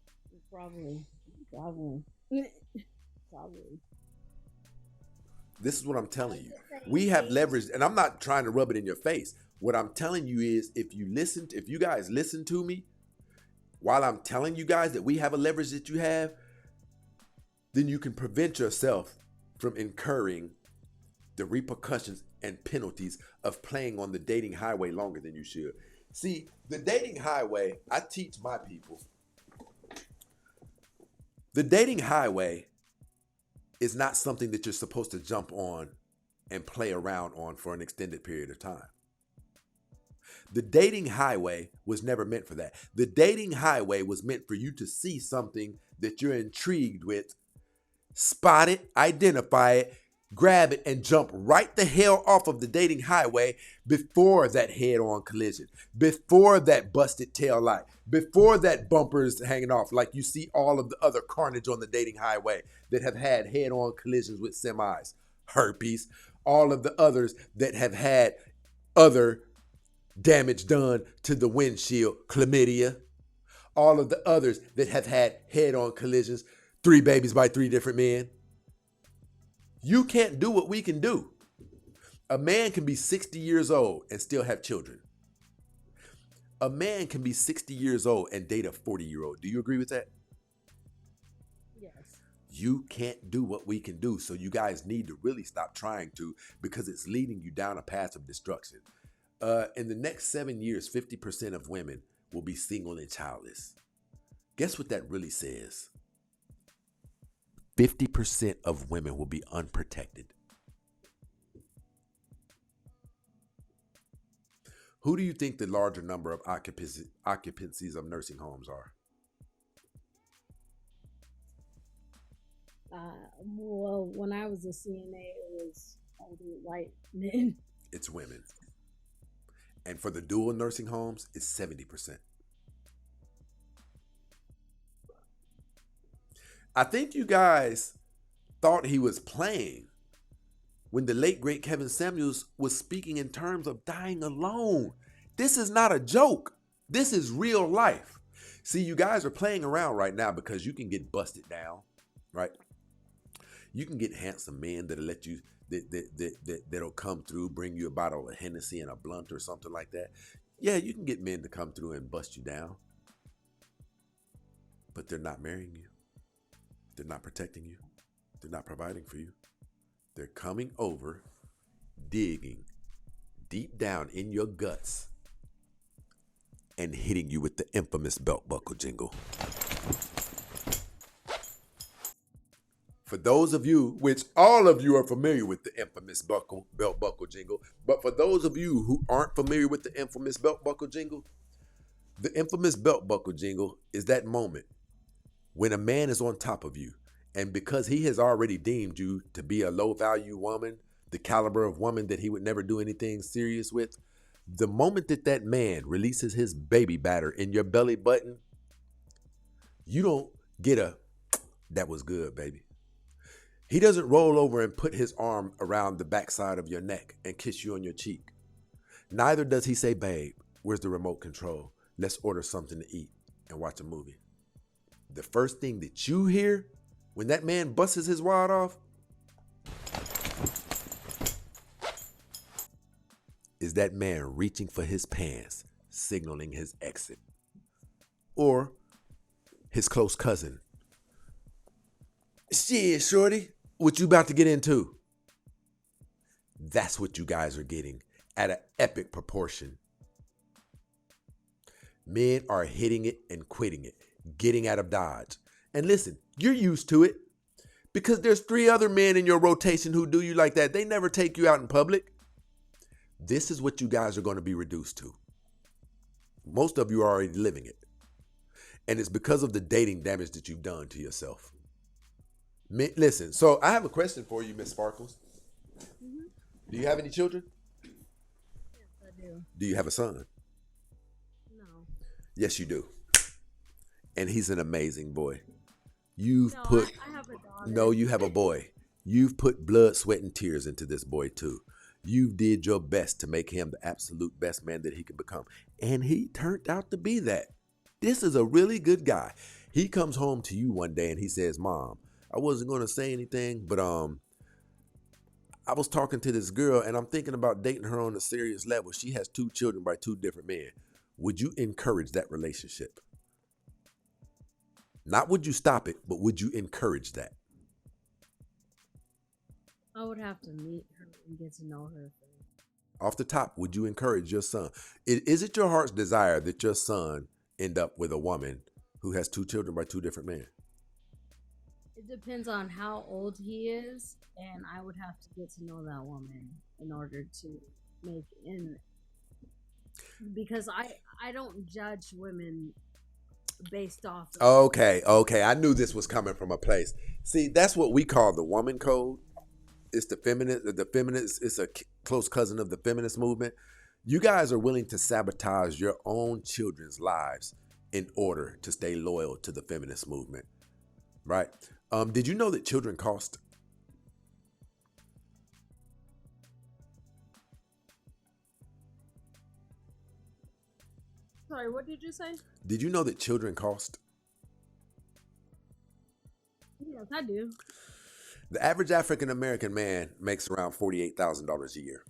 This is what I'm telling you. We have leverage, and I'm not trying to rub it in your face. What I'm telling you is, if you guys listen to me, while I'm telling you guys that we have a leverage that you have, then you can prevent yourself from incurring the repercussions and penalties of playing on the dating highway longer than you should. See, the dating highway, I teach my people. The dating highway is not something that you're supposed to jump on and play around on for an extended period of time. The dating highway was never meant for that. The dating highway was meant for you to see something that you're intrigued with, spot it, identify it, grab it, and jump right the hell off of the dating highway before that head-on collision, before that busted tail light, before that bumper is hanging off, like you see all of the other carnage on the dating highway that have had head-on collisions with semis, herpes, all of the others that have had other damage done to the windshield, chlamydia, all of the others that have had head-on collisions, 3 babies by 3 different men. You can't do what we can do. A man can be 60 years old and still have children. A man can be 60 years old and date a 40-year-old. Do you agree with that? Yes. You can't do what we can do, so you guys need to really stop trying to, because it's leading you down a path of destruction. In the next 7 years, 50% of women will be single and childless. Guess what that really says? 50% of women will be unprotected. Who do you think the larger number of occupancies of nursing homes are? Well, when I was a CNA, it was older white men. It's women. And for the dual nursing homes, it's 70%. I think you guys thought he was playing when the late, great Kevin Samuels was speaking in terms of dying alone. This is not a joke. This is real life. See, you guys are playing around right now because you can get busted down, right? You can get handsome men that'll let you, that'll come through, bring you a bottle of Hennessy and a blunt or something like that. Yeah, you can get men to come through and bust you down. But they're not marrying you. They're not protecting you. They're not providing for you. They're coming over, digging deep down in your guts, and hitting you with the infamous belt buckle jingle. For For those of you, which all of you are familiar with the infamous belt buckle jingle, but for those of you who aren't familiar with the infamous belt buckle jingle, the infamous belt buckle jingle is that moment when a man is on top of you, and because he has already deemed you to be a low value woman, the caliber of woman that he would never do anything serious with, the moment that that man releases his baby batter in your belly button, you don't get a, that was good, baby. He doesn't roll over and put his arm around the backside of your neck and kiss you on your cheek. Neither does he say, babe, where's the remote control? Let's order something to eat and watch a movie. The first thing that you hear when that man busts his wad off is that man reaching for his pants, signaling his exit. Or his close cousin. Shit, shorty, what you about to get into? That's what you guys are getting at an epic proportion. Men are hitting it and quitting it, getting out of Dodge. And listen, you're used to it because there's 3 other men in your rotation who do you like that. They never take you out in public. This is what you guys are going to be reduced to. Most of you are already living it. And it's because of the dating damage that you've done to yourself. Listen, so I have a question for you, Miss Sparkles. Mm-hmm. Do you have any children? Yes, I do. Do you have a son? No. Yes, you do. And he's an amazing boy. I have a daughter. No, you have a boy. You've put blood, sweat, and tears into this boy too. You did your best to make him the absolute best man that he could become. And he turned out to be that. This is a really good guy. He comes home to you one day and he says, Mom, I wasn't going to say anything, but I was talking to this girl and I'm thinking about dating her on a serious level. She has 2 children by 2 different men. Would you encourage that relationship? Not would you stop it, but would you encourage that? I would have to meet her and get to know her. Off the top, would you encourage your son? Is it your heart's desire that your son end up with a woman who has 2 children by 2 different men? It depends on how old he is, and I would have to get to know that woman in order to make in. Because I don't judge women based off of. Okay. I knew this was coming from a place. See, that's what we call the woman code. It's the feminist. It's a close cousin of the feminist movement. You guys are willing to sabotage your own children's lives in order to stay loyal to the feminist movement, right? Did you know that children cost? Sorry, what did you say? Did you know that children cost? Yes, I do. The average African American man makes around $48,000 a year.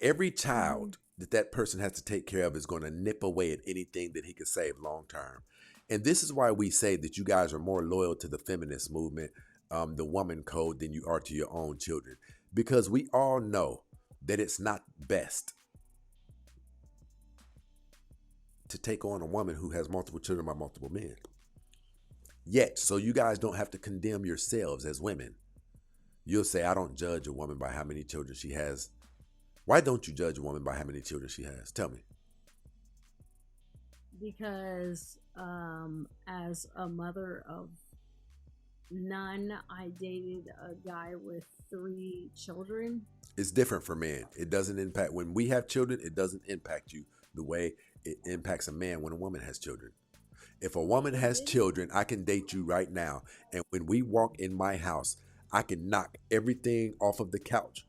Every child that person has to take care of is going to nip away at anything that he could save long term. And this is why we say that you guys are more loyal to the feminist movement, the woman code, than you are to your own children. Because we all know that it's not best to take on a woman who has multiple children by multiple men. Yet, so you guys don't have to condemn yourselves as women. You'll say, I don't judge a woman by how many children she has. Why don't you judge a woman by how many children she has? Tell me. Because as a mother of none, I dated a guy with 3 children. It's different for men. It doesn't impact, when we have children, it doesn't impact you the way it impacts a man when a woman has children. If a woman has children, I can date you right now. And when we walk in my house, I can knock everything off of the couch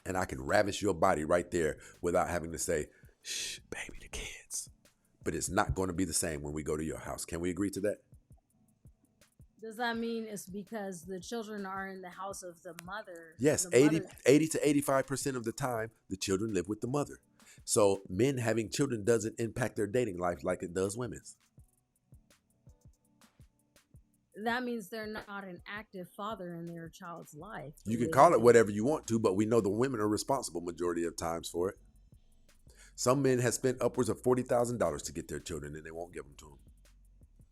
and I can ravish your body right there without having to say, shh, baby, the kids. But it's not going to be the same when we go to your house. Can we agree to that? Does that mean it's because the children are in the house of the mother? Yes, the 80 to 85% of the time, the children live with the mother. So men having children doesn't impact their dating life like it does women's. That means they're not an active father in their child's life. You can call it whatever you want to, but we know the women are responsible majority of times for it. Some men have spent upwards of $40,000 to get their children and they won't give them to them.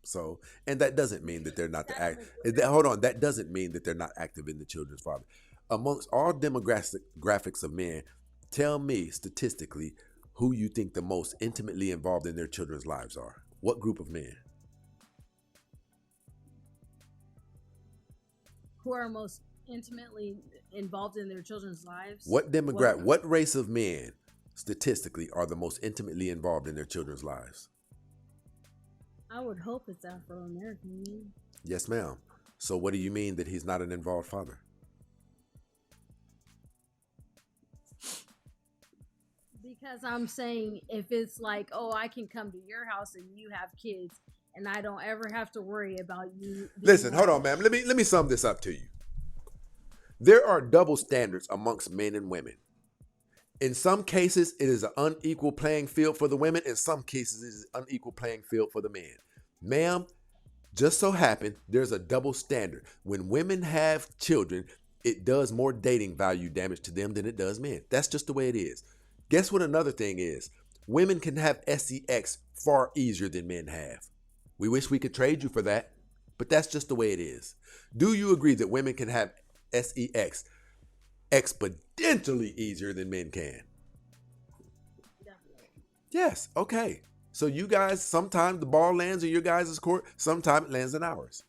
So, and that doesn't mean that they're not the act. Definitely. Hold on, that doesn't mean that they're not active in the children's father. Amongst all demographics of men, tell me statistically who you think the most intimately involved in their children's lives are. What group of men? Who are most intimately involved in their children's lives? What demographic? What race of men statistically are the most intimately involved in their children's lives? I would hope it's Afro American. Yes, ma'am. So, what do you mean that he's not an involved father? Because I'm saying if it's like, oh, I can come to your house and you have kids, and I don't ever have to worry about you. being Listen, hold like- on, ma'am. Let me sum this up to you. There are double standards amongst men and women. In some cases, it is an unequal playing field for the women. In some cases, it is an unequal playing field for the men. Ma'am, just so happen there's a double standard. When women have children, it does more dating value damage to them than it does men. That's just the way it is. Guess what another thing is? Women can have sex far easier than men have. We wish we could trade you for that, but that's just the way it is. Do you agree that women can have sex exponentially easier than men can? Definitely. Yes. Okay. So you guys, sometimes the ball lands in your guys' court, sometimes it lands in ours.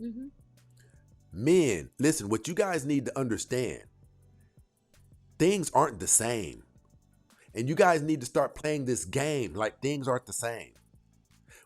Mm-hmm. Men, listen, what you guys need to understand, things aren't the same. And you guys need to start playing this game like things aren't the same.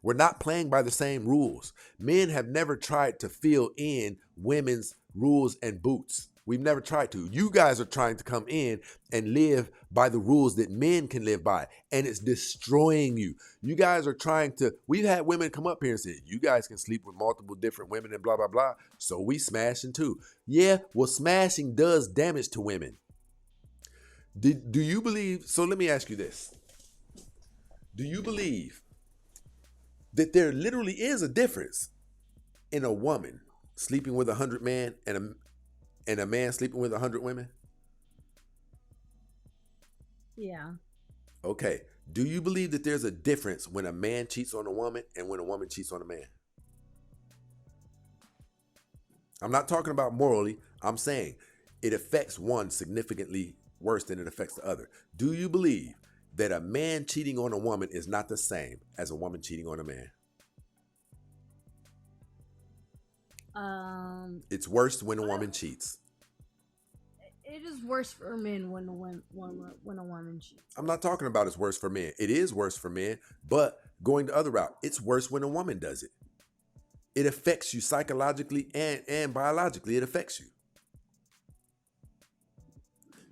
We're not playing by the same rules. Men have never tried to fill in women's rules and boots. We've never tried to. You guys are trying to come in and live by the rules that men can live by, and it's destroying you. You guys are trying to, we've had women come up here and say, you guys can sleep with multiple different women and blah, blah, blah. So we smashing too. Yeah, well, smashing does damage to women. Do you believe, so let me ask you this. Do you believe that there literally is a difference in a woman sleeping with 100 men and a man sleeping with 100 women? Yeah. Okay. Do you believe that there's a difference when a man cheats on a woman and when a woman cheats on a man? I'm not talking about morally. I'm saying it affects one significantly worse than it affects the other. Do you believe that a man cheating on a woman is not the same as a woman cheating on a man? It's worse when a woman cheats. It is worse for men when a woman cheats. I'm not talking about it's worse for men. It is worse for men, but going the other route, it's worse when a woman does it. It affects you psychologically and biologically. It affects you.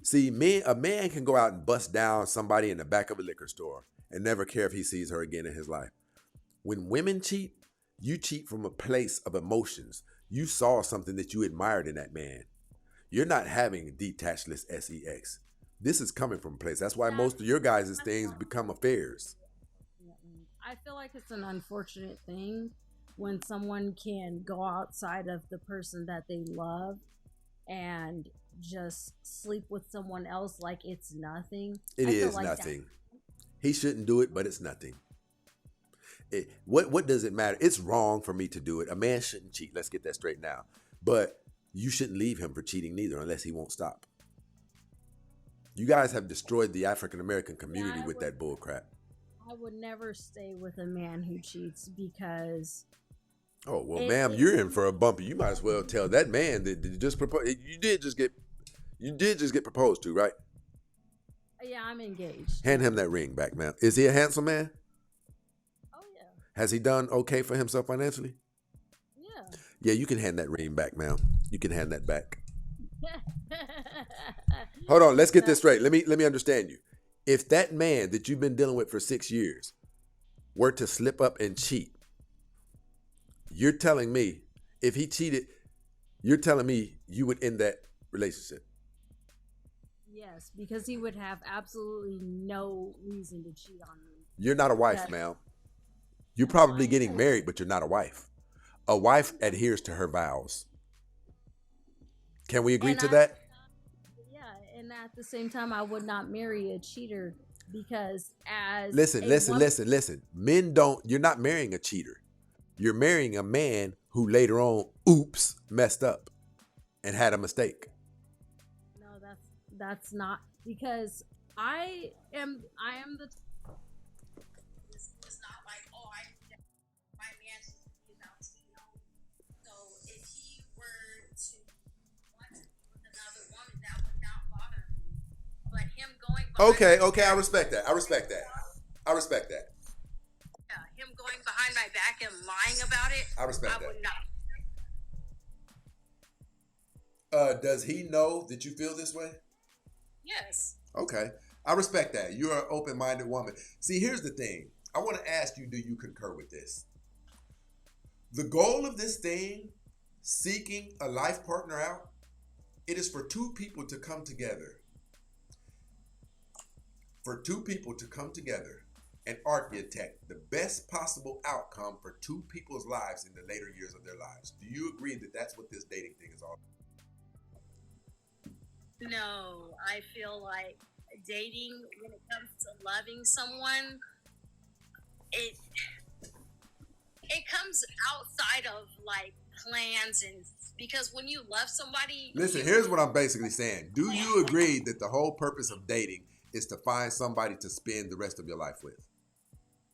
See, a man can go out and bust down somebody in the back of a liquor store and never care if he sees her again in his life. When women cheat, you cheat from a place of emotions. You saw something that you admired in that man. You're not having detachless sex. This is coming from a place. That's why most of your guys' things become affairs. I feel like it's an unfortunate thing when someone can go outside of the person that they love and just sleep with someone else like it's nothing. It is like nothing. He shouldn't do it, but it's nothing. What does it matter? It's wrong for me to do it. A man shouldn't cheat. Let's get that straight now. But you shouldn't leave him for cheating neither unless he won't stop. You guys have destroyed the African American community with that bull crap. I would never stay with a man who cheats because... Oh, well, ma'am, you're in for a bumpy. You might as well tell that man that you just proposed. You did just get proposed to, right? Yeah, I'm engaged. Hand him that ring back, ma'am. Is he a handsome man? Oh, yeah. Has he done okay for himself financially? Yeah. Yeah, you can hand that ring back, ma'am. You can hand that back. Hold on, let's get this straight. Let me understand you. If that man that you've been dealing with for 6 years were to slip up and cheat, you're telling me if he cheated, you're telling me you would end that relationship? Yes, because he would have absolutely no reason to cheat on me. You're not a wife, ma'am. You're probably getting married, but you're not a wife. A wife adheres to her vows. Can we agree to that? Yeah, and at the same time, I would not marry a cheater because as Listen, a listen, woman, listen, listen. Men don't. You're not marrying a cheater. You're marrying a man who later on, oops, messed up and had a mistake. no, that's not, because I am the It's not like, oh, my man should be about to be known. So if he were to want to be with another woman, that would not bother me. But him going behind Okay, my okay, I back, respect that. I respect that. I respect that. yeah, him going behind my back and lying about it, I respect I that. would not. Does he know that you feel this way? Yes. Okay, I respect that. You're an open-minded woman. See, here's the thing. I want to ask you, do you concur with this? The goal of this thing, seeking a life partner out, it is for two people to come together. For two people to come together and architect the best possible outcome for two people's lives in the later years of their lives. Do you agree that that's what this dating thing is all about? No, I feel like dating, when it comes to loving someone, it comes outside of like plans, and because when you love somebody, Listen, here's what I'm basically saying. Do you agree that the whole purpose of dating is to find somebody to spend the rest of your life with?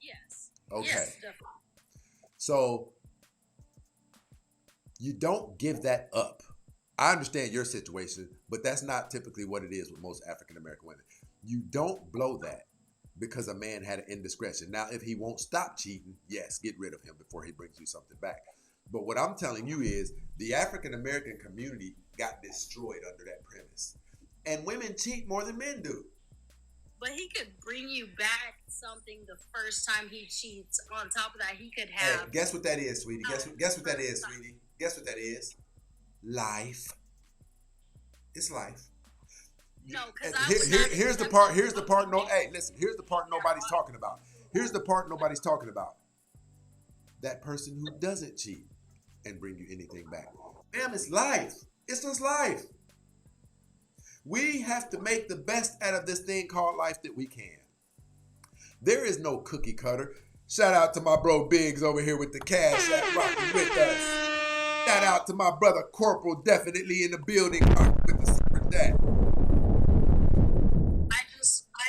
yes. Okay. Yes, definitely. So you don't give that up. I understand your situation, but that's not typically what it is with most African American women. You don't blow that because a man had an indiscretion. Now, if he won't stop cheating, yes, get rid of him before he brings you something back. But what I'm telling you is the African American community got destroyed under that premise. And women cheat more than men do. But he could bring you back something the first time he cheats. On top of that, he could Hey, have. guess what that is, sweetie? Guess what that is, sweetie? Guess what that is? Life. It's life. No, because Here's the part. Here's the part. No, hey, listen. Here's the part nobody's talking about. Here's the part nobody's talking about. That person who doesn't cheat and bring you anything back. Ma'am, it's life. It's just life. We have to make the best out of this thing called life that we can. There is no cookie cutter. Shout out to my bro Biggs over here with the cash app rocking with us. Shout out to my brother Corporal, definitely in the building, rocking with the super dad.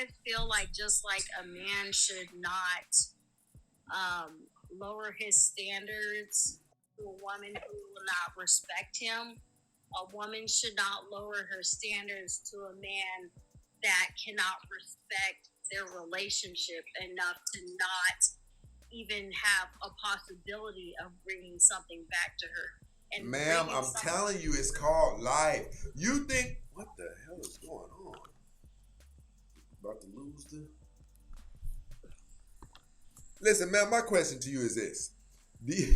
I feel like just like a man should not lower his standards to a woman who will not respect him. A woman should not lower her standards to a man that cannot respect their relationship enough to not even have a possibility of bringing something back to her. And ma'am, I'm telling you, it's called life. You think, what the hell is going on? About to lose the... Listen, ma'am, my question to you is this. Yeah,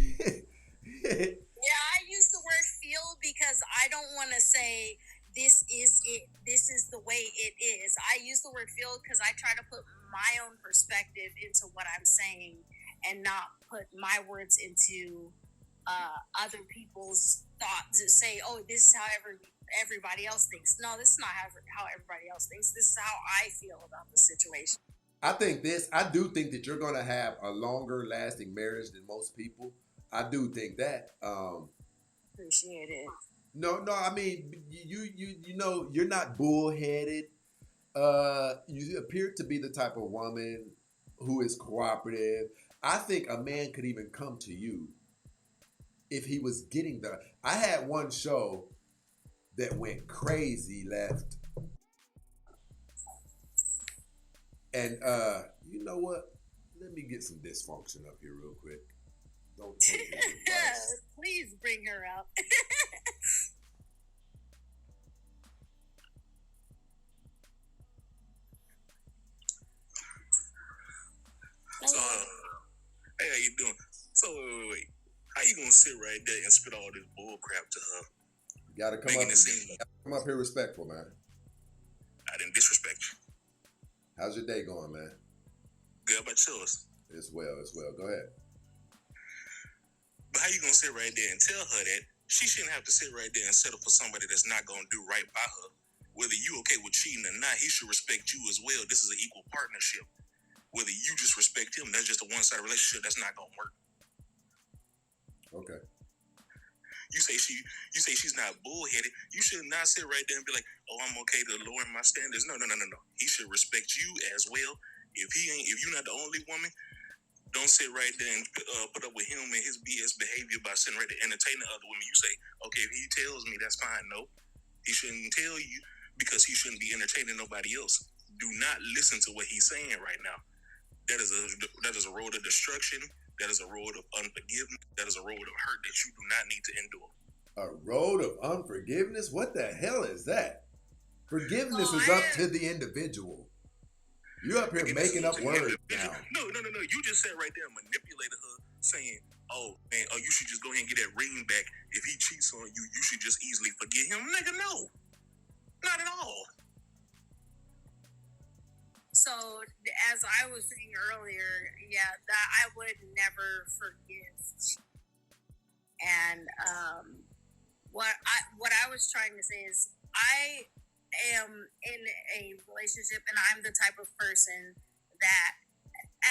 I use the word feel because I don't want to say this is it. This is the way it is. I use the word feel because I try to put my own perspective into what I'm saying and not put my words into other people's thoughts to say, oh, this is how everybody else thinks. No, this is not how everybody else thinks. This is how I feel about the situation. I do think that you're going to have a longer lasting marriage than most people. I do think that. Appreciate it. No, I mean, you know, you're not bullheaded. You appear to be the type of woman who is cooperative. I think a man could even come to you if he was getting the... I had one show that went crazy left. And you know what? Let me get some dysfunction up here real quick. Don't take his advice. Please bring her up. So, hey, how you doing? So, wait. How you gonna sit right there and spit all this bull crap to her? You gotta come up here respectful, man. I didn't disrespect you. How's your day going, man? Good about yours. It's well. Go ahead. But how you gonna sit right there and tell her that she shouldn't have to sit right there and settle for somebody that's not gonna do right by her? Whether you okay with cheating or not, he should respect you as well. This is an equal partnership. Whether you just respect him, that's just a one-sided relationship. That's not gonna work. Okay. You say she's not bullheaded. You should not sit right there and be like, "Oh, I'm okay to lower my standards." No. He should respect you as well. If you're not the only woman, don't sit right there and put up with him and his BS behavior by sitting right there entertaining other women. You say, "Okay, if he tells me, that's fine." No, he shouldn't tell you because he shouldn't be entertaining nobody else. Do not listen to what he's saying right now. That is a road of destruction. That is a road of unforgiveness. That is a road of hurt that you do not need to endure. A road of unforgiveness? What the hell is that? Forgiveness Oh, is up to the individual. You up here making up words now. No. You just sat right there and manipulated her, saying, "Oh man, you should just go ahead and get that ring back. If he cheats on you, you should just easily forget him." Nigga, no, not at all. So, as I was saying earlier, yeah, that I would never forgive. And what I was trying to say is, I am in a relationship, and I'm the type of person that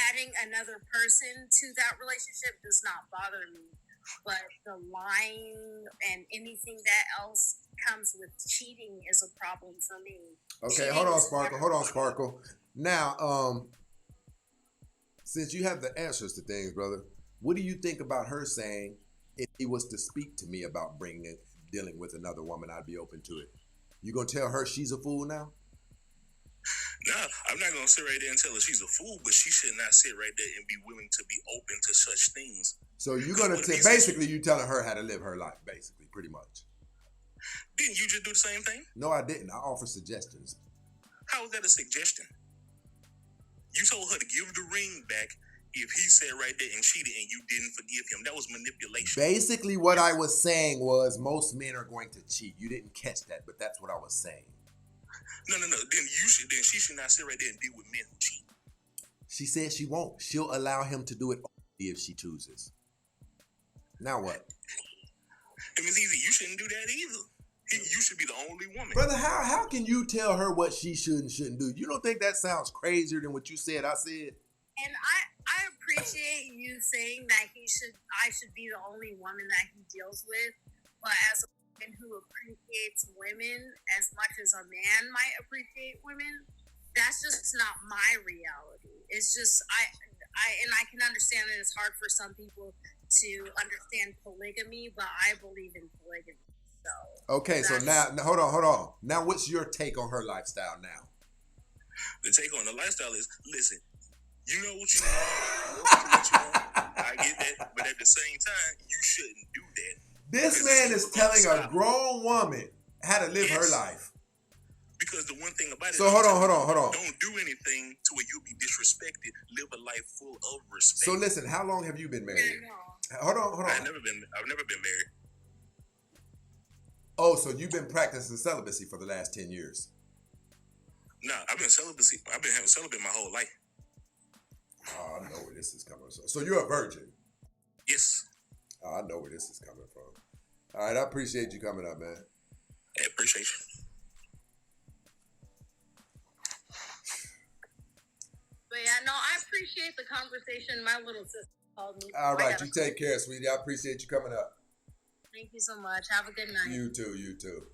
adding another person to that relationship does not bother me. But the lying and anything that else comes with cheating is a problem for me. Okay, Cheating hold on, is Sparkle. never- Hold on, Sparkle. Now, since you have the answers to things, brother, what do you think about her saying if he was to speak to me about dealing with another woman, I'd be open to it? You gonna tell her she's a fool now? No, I'm not gonna sit right there and tell her she's a fool, but she should not sit right there and be willing to be open to such things. So you're gonna basically you telling her how to live her life, basically, pretty much. Didn't you just do the same thing? No, I didn't. I offer suggestions. How is that a suggestion? You told her to give the ring back if he sat right there and cheated and you didn't forgive him. That was manipulation. Basically, what I was saying was most men are going to cheat. You didn't catch that, but that's what I was saying. No. Then she should not sit right there and deal with men who cheat. She said she won't. She'll allow him to do it if she chooses. Now what? It was easy. You shouldn't do that either. You should be the only woman. Brother, how can you tell her what she should and shouldn't do? You don't think that sounds crazier than what you said I said? And I appreciate you saying that I should be the only woman that he deals with. But as a woman who appreciates women as much as a man might appreciate women, that's just not my reality. It's just I can understand that it's hard for some people to understand polygamy, but I believe in polygamy. So okay, so now hold on. Now what's your take on her lifestyle now? The take on the lifestyle is, listen, you know what you want. I get that, but at the same time, you shouldn't do that. This man is telling a grown woman how to live her life. Because the one thing about it, so hold on. Don't do anything to where you'll be disrespected. Live a life full of respect. So listen, how long have you been married? Hold on. I've never been married. Oh, so you've been practicing celibacy for the last 10 years? No, I've been having celibate my whole life. Oh, I know where this is coming from. So you're a virgin? Yes. Oh, I know where this is coming from. All right, I appreciate you coming up, man. I appreciate you. But yeah, no, I appreciate the conversation. My little sister called me. All right, you take care, sweetie. I appreciate you coming up. Thank you so much. Have a good night. You too.